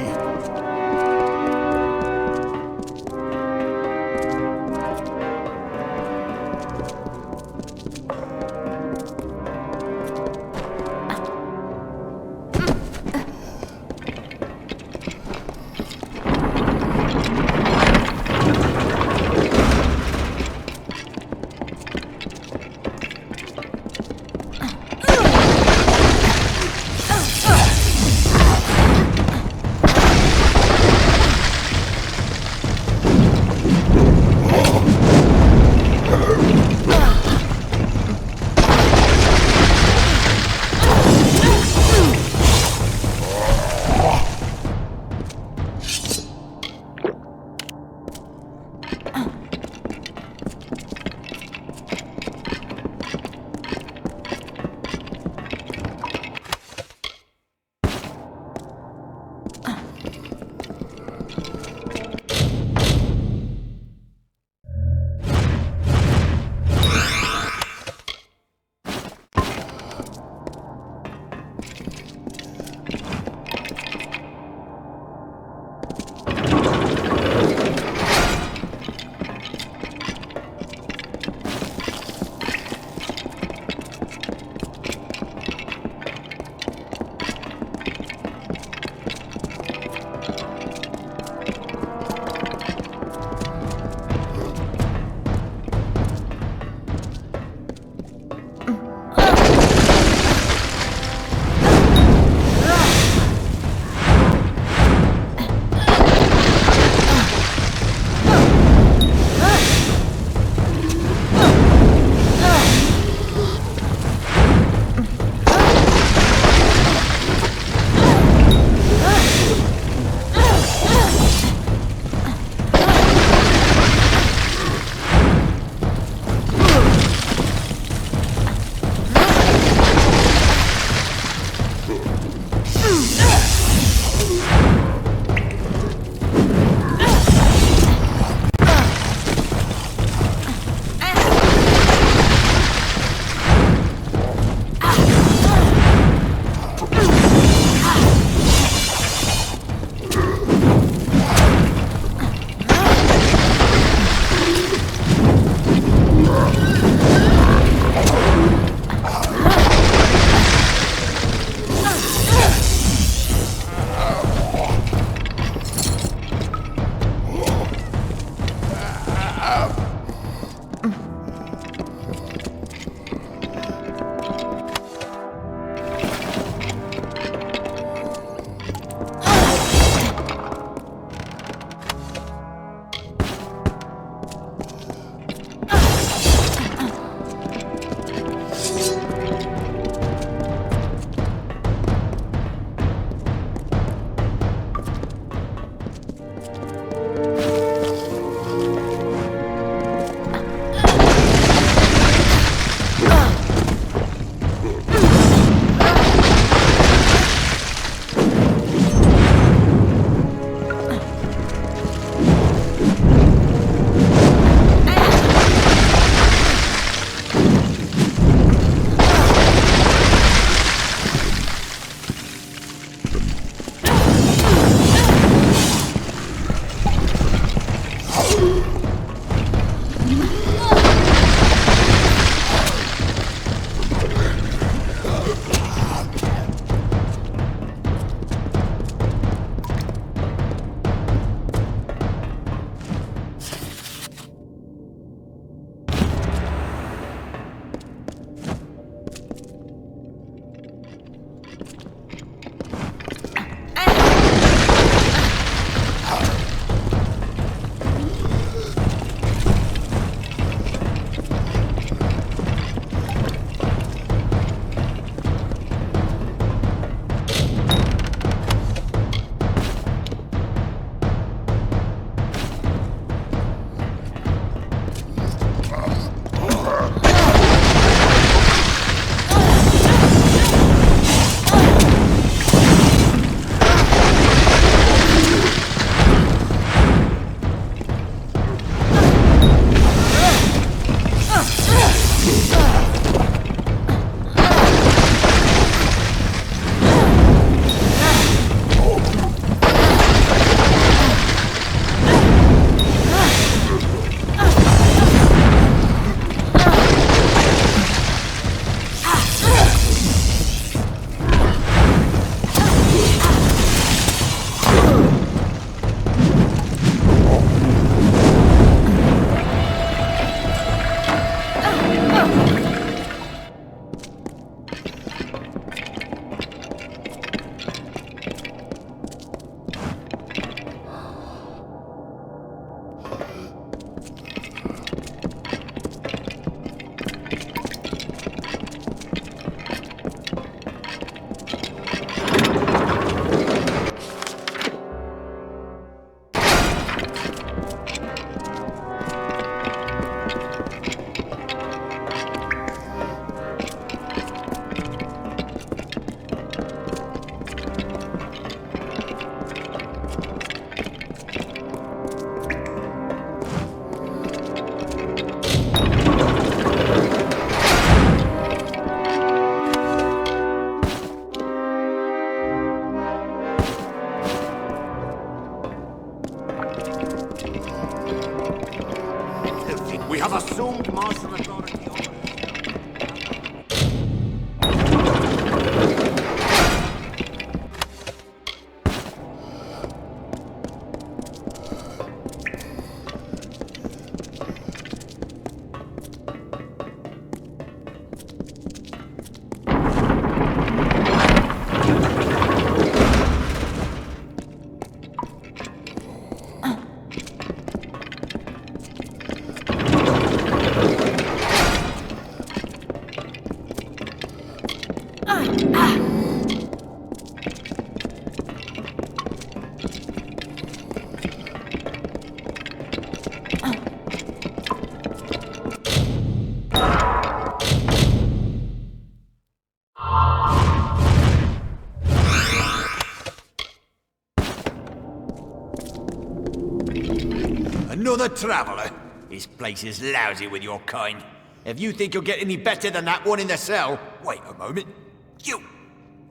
Another traveller? This place is lousy with your kind. If you think you'll get any better than that one in the cell, wait a moment.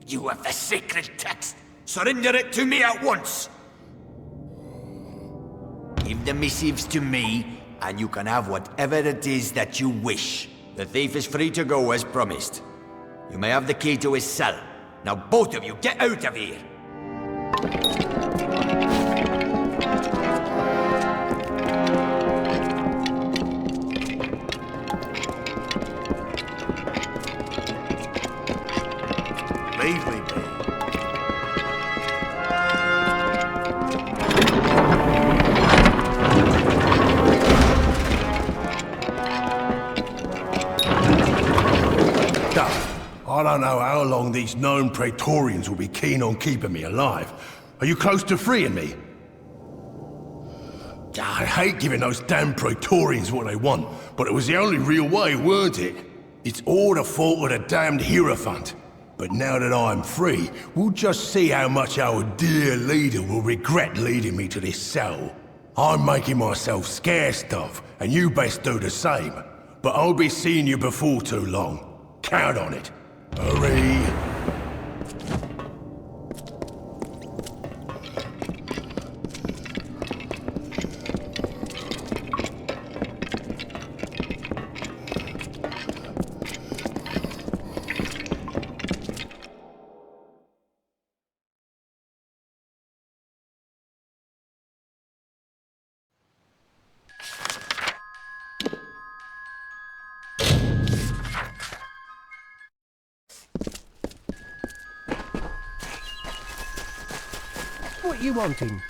You have the sacred text. Surrender it to me at once. Give the missives to me, and you can have whatever it is that you wish. The thief is free to go as promised. You may have the key to his cell. Now both of you get out of here. Leave me be. I don't know how long these known Praetorians will be keen on keeping me alive. Are you close to freeing me? I hate giving those damn Praetorians what they want, but it was the only real way, weren't it? It's all the fault of the damned Hierophant. But now that I'm free, we'll just see how much our dear leader will regret leading me to this cell. I'm making myself scarce, Dove, and you best do the same. But I'll be seeing you before too long. Count on it. Hurry! What you wanting?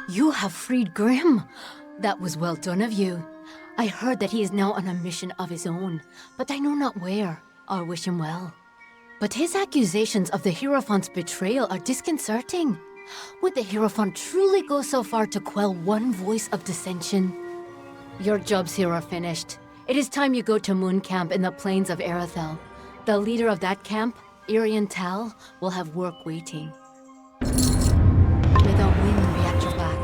You have freed Grim. That was well done of you. I heard that he is now on a mission of his own, but I know not where. I wish him well. But his accusations of the Hierophant's betrayal are disconcerting. Would the Hierophant truly go so far to quell one voice of dissension? Your jobs here are finished. It is time you go to Moon Camp in the plains of Arethel. The leader of that camp, Irian Tal, will have work waiting. May the wind be at your back.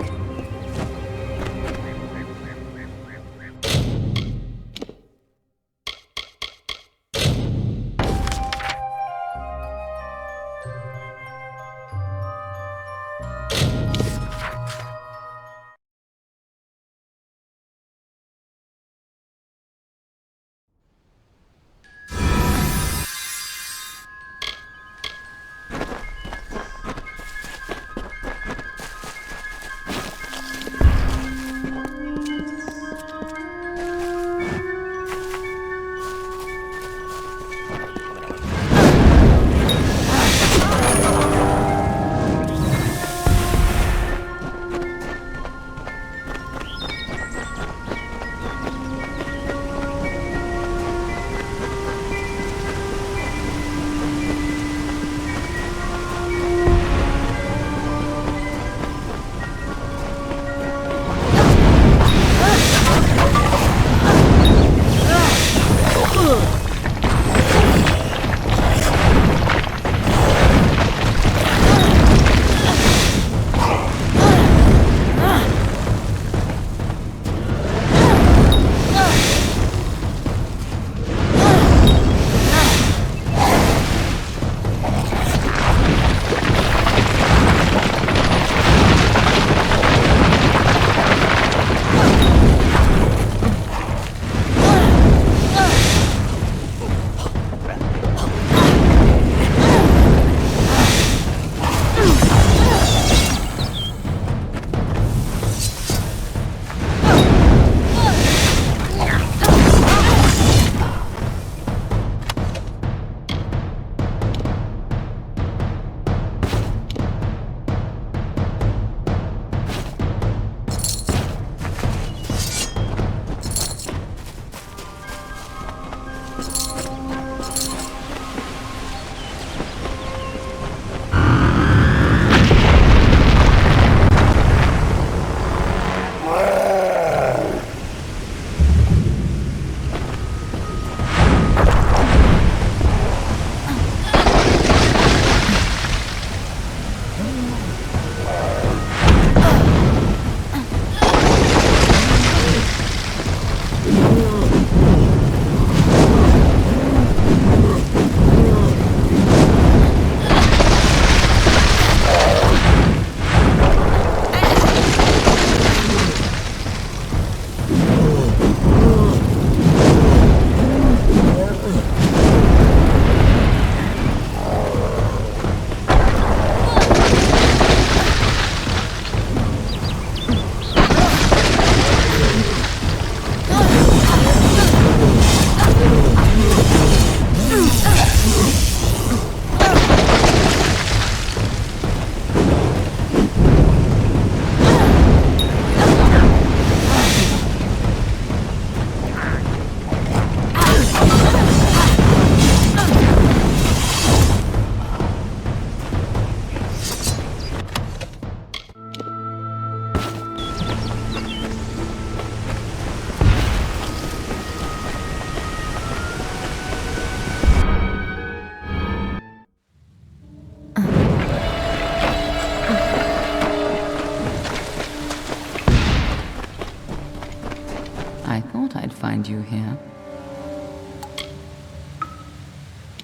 find you here.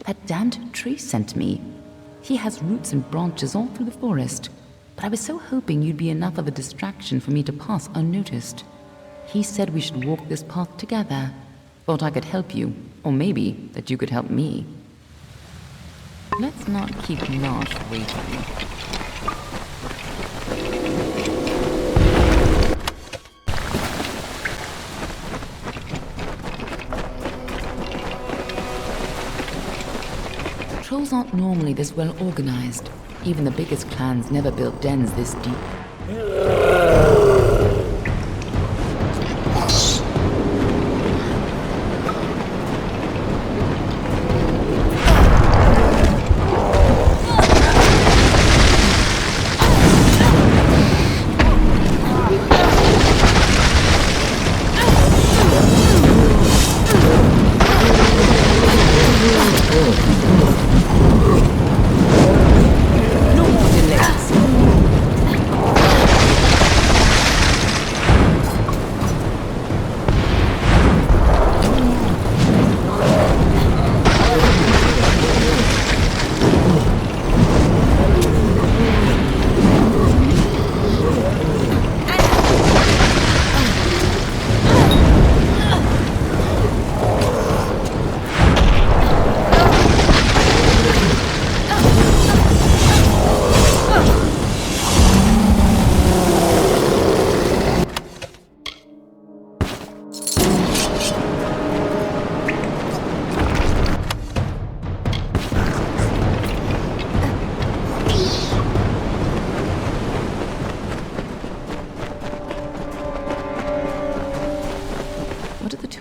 That damned tree sent me. He has roots and branches all through the forest, but I was so hoping you'd be enough of a distraction for me to pass unnoticed. He said we should walk this path together. Thought I could help you, or maybe that you could help me. Let's not keep Marsh waiting. Trolls aren't normally this well organized. Even the biggest clans never built dens this deep.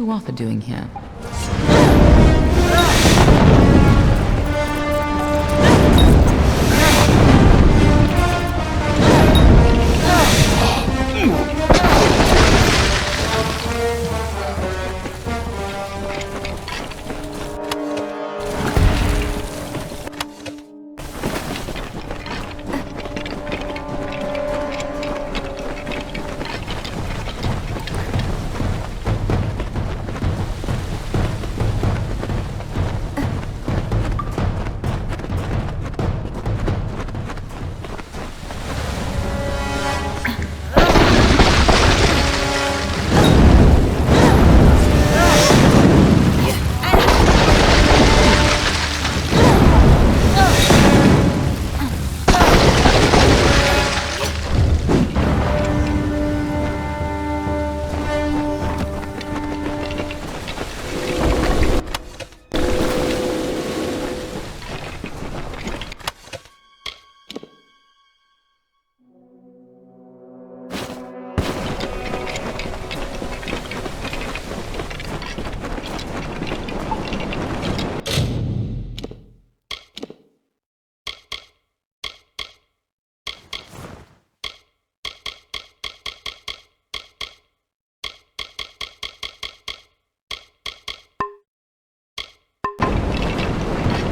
What are doing here?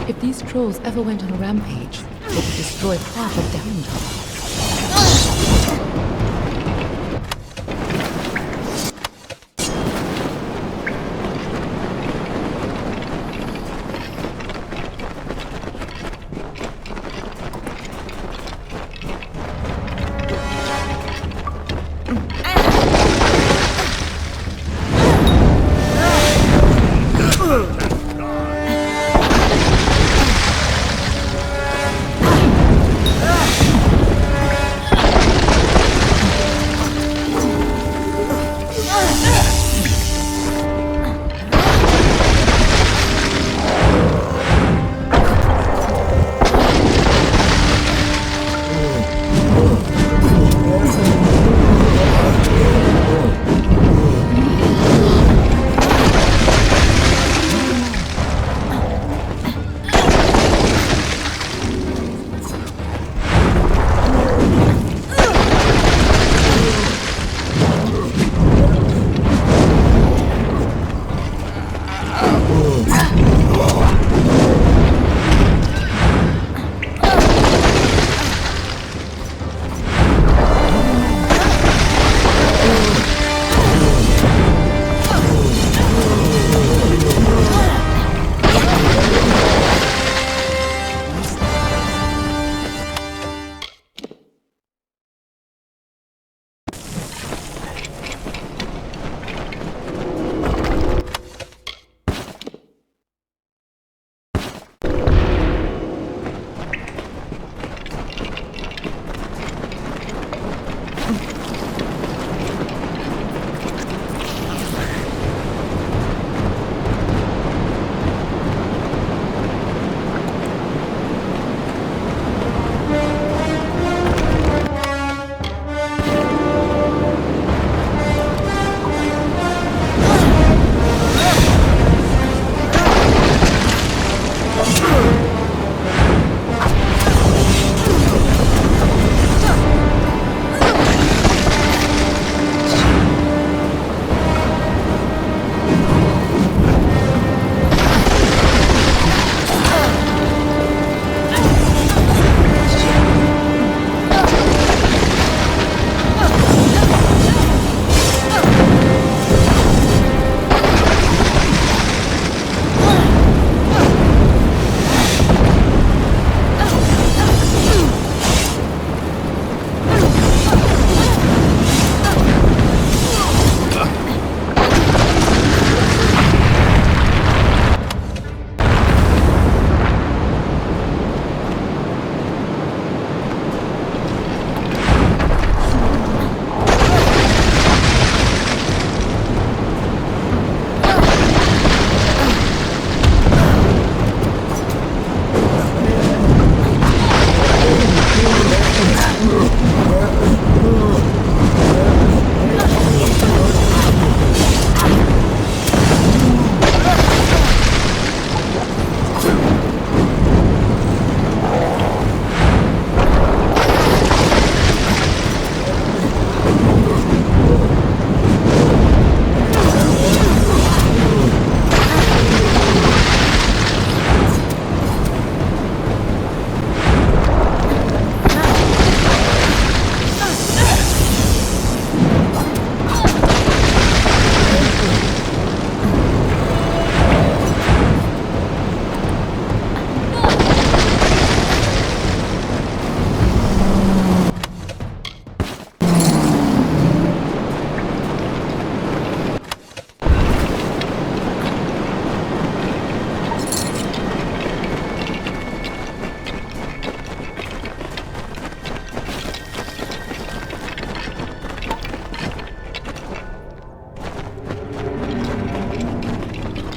If these trolls ever went on a rampage, they could destroy half of Didenhil.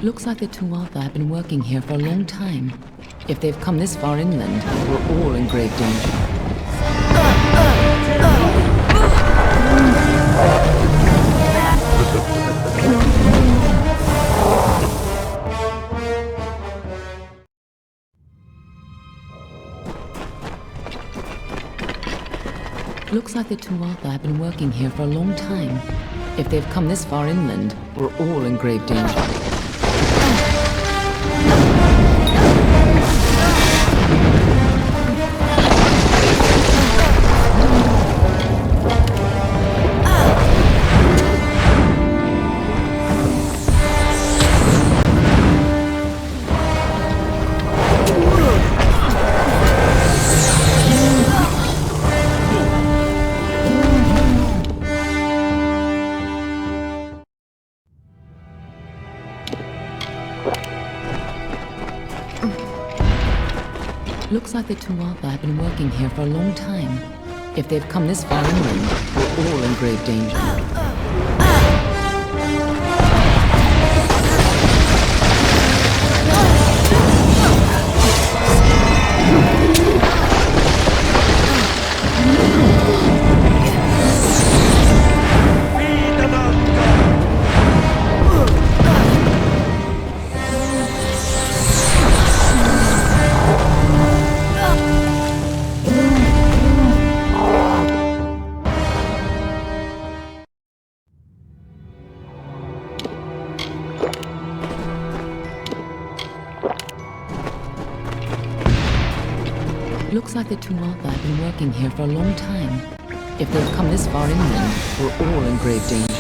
Looks like the Tuatha have been working here for a long time. If they've come this far inland, we're all in grave danger. Looks like the Tuatha have been working here for a long time. If they've come this far inland, we're all in grave danger. Looks like the Tuatha have been working here for a long time. If they've come this far inland, we're all in grave danger. Looks like the Tuatha have been working here for a long time. If they've come this far inland, we're all in grave danger.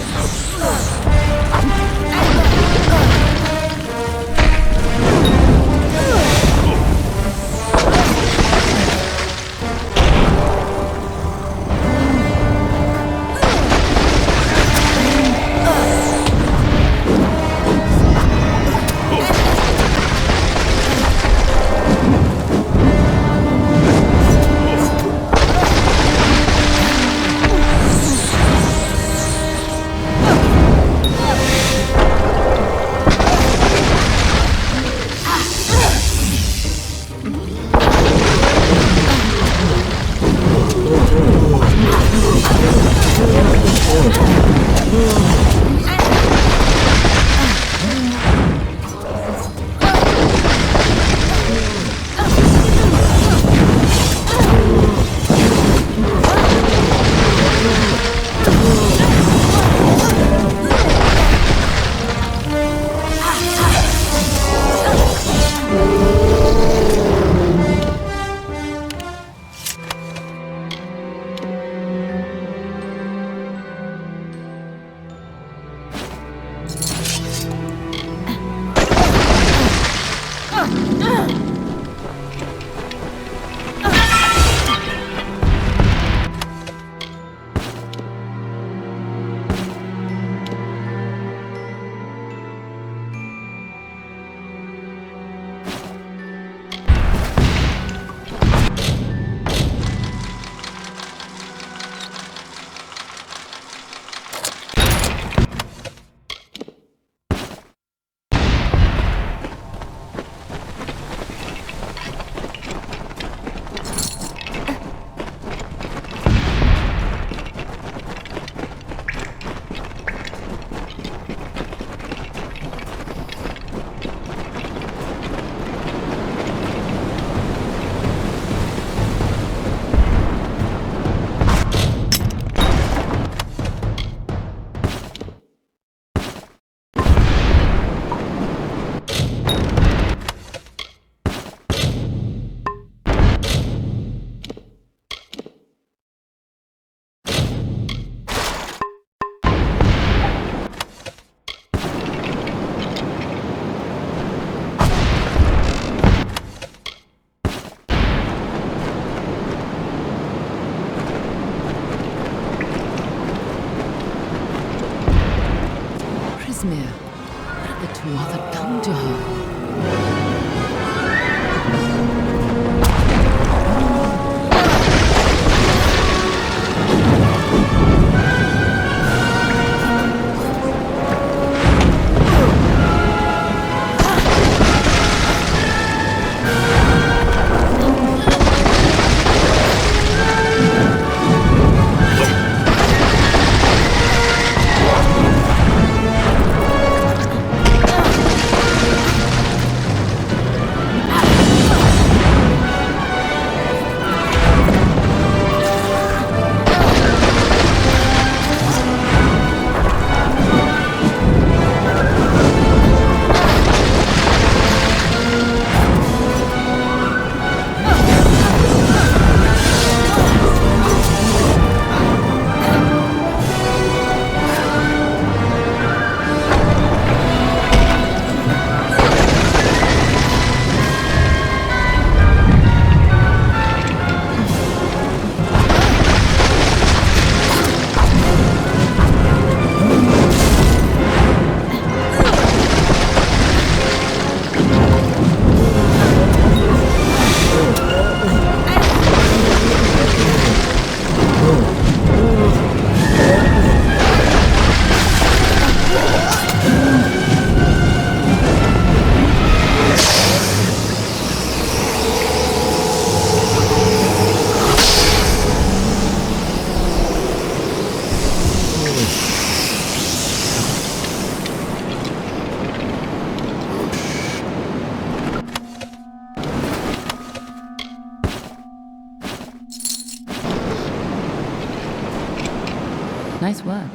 Nice work.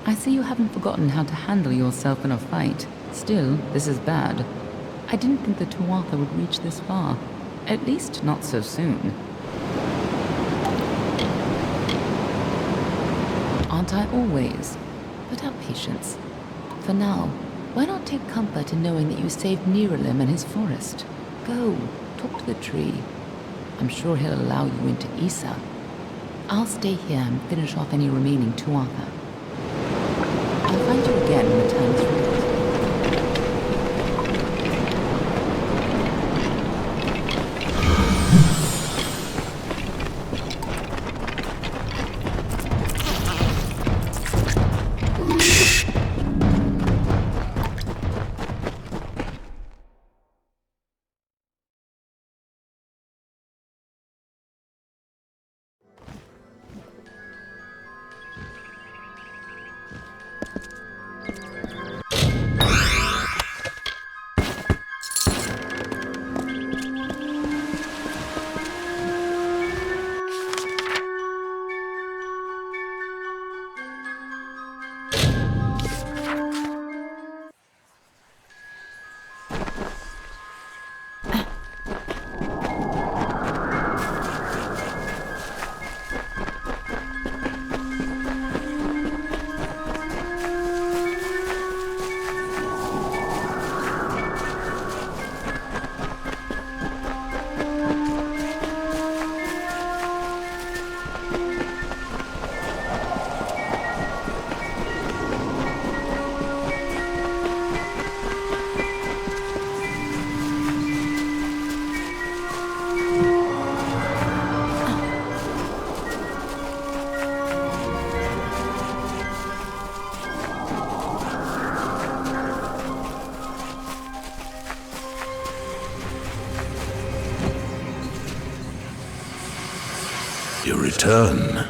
I see you haven't forgotten how to handle yourself in a fight. Still, this is bad. I didn't think the Tuatha would reach this far. At least not so soon. Aren't I always? But have patience. For now, why not take comfort in knowing that you saved Niralim and his forest? Go, talk to the tree. I'm sure he'll allow you into Issa. I'll stay here and finish off any remaining Tuatha. I'll find you again when the time is right. You return,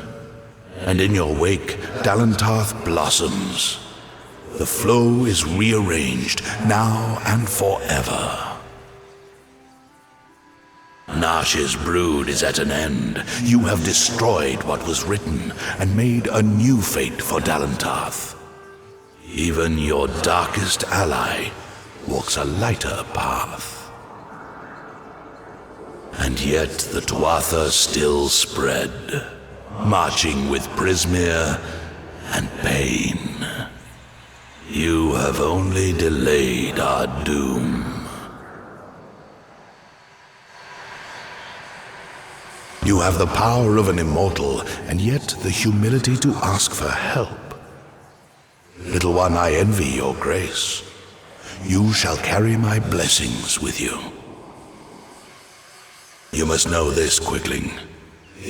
and in your wake, Dalentarth blossoms. The flow is rearranged, now and forever. Nash's brood is at an end. You have destroyed what was written, and made a new fate for Dalentarth. Even your darkest ally walks a lighter path. And yet the Tuatha still spread, marching with Prismere and pain. You have only delayed our doom. You have the power of an immortal, and yet the humility to ask for help. Little one, I envy your grace. You shall carry my blessings with you. You must know this, Quickling.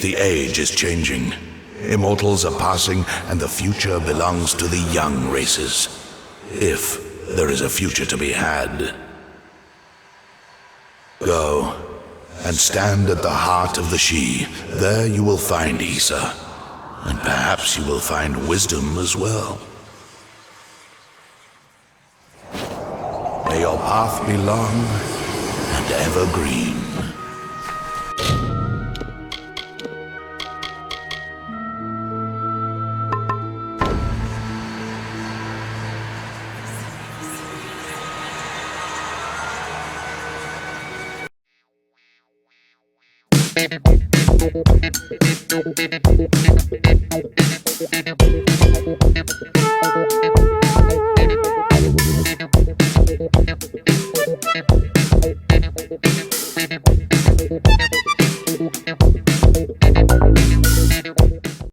The age is changing. Immortals are passing, and the future belongs to the young races. If there is a future to be had. Go, and stand at the heart of the Sidhe. There you will find Issa, and perhaps you will find wisdom as well. May your path be long and evergreen.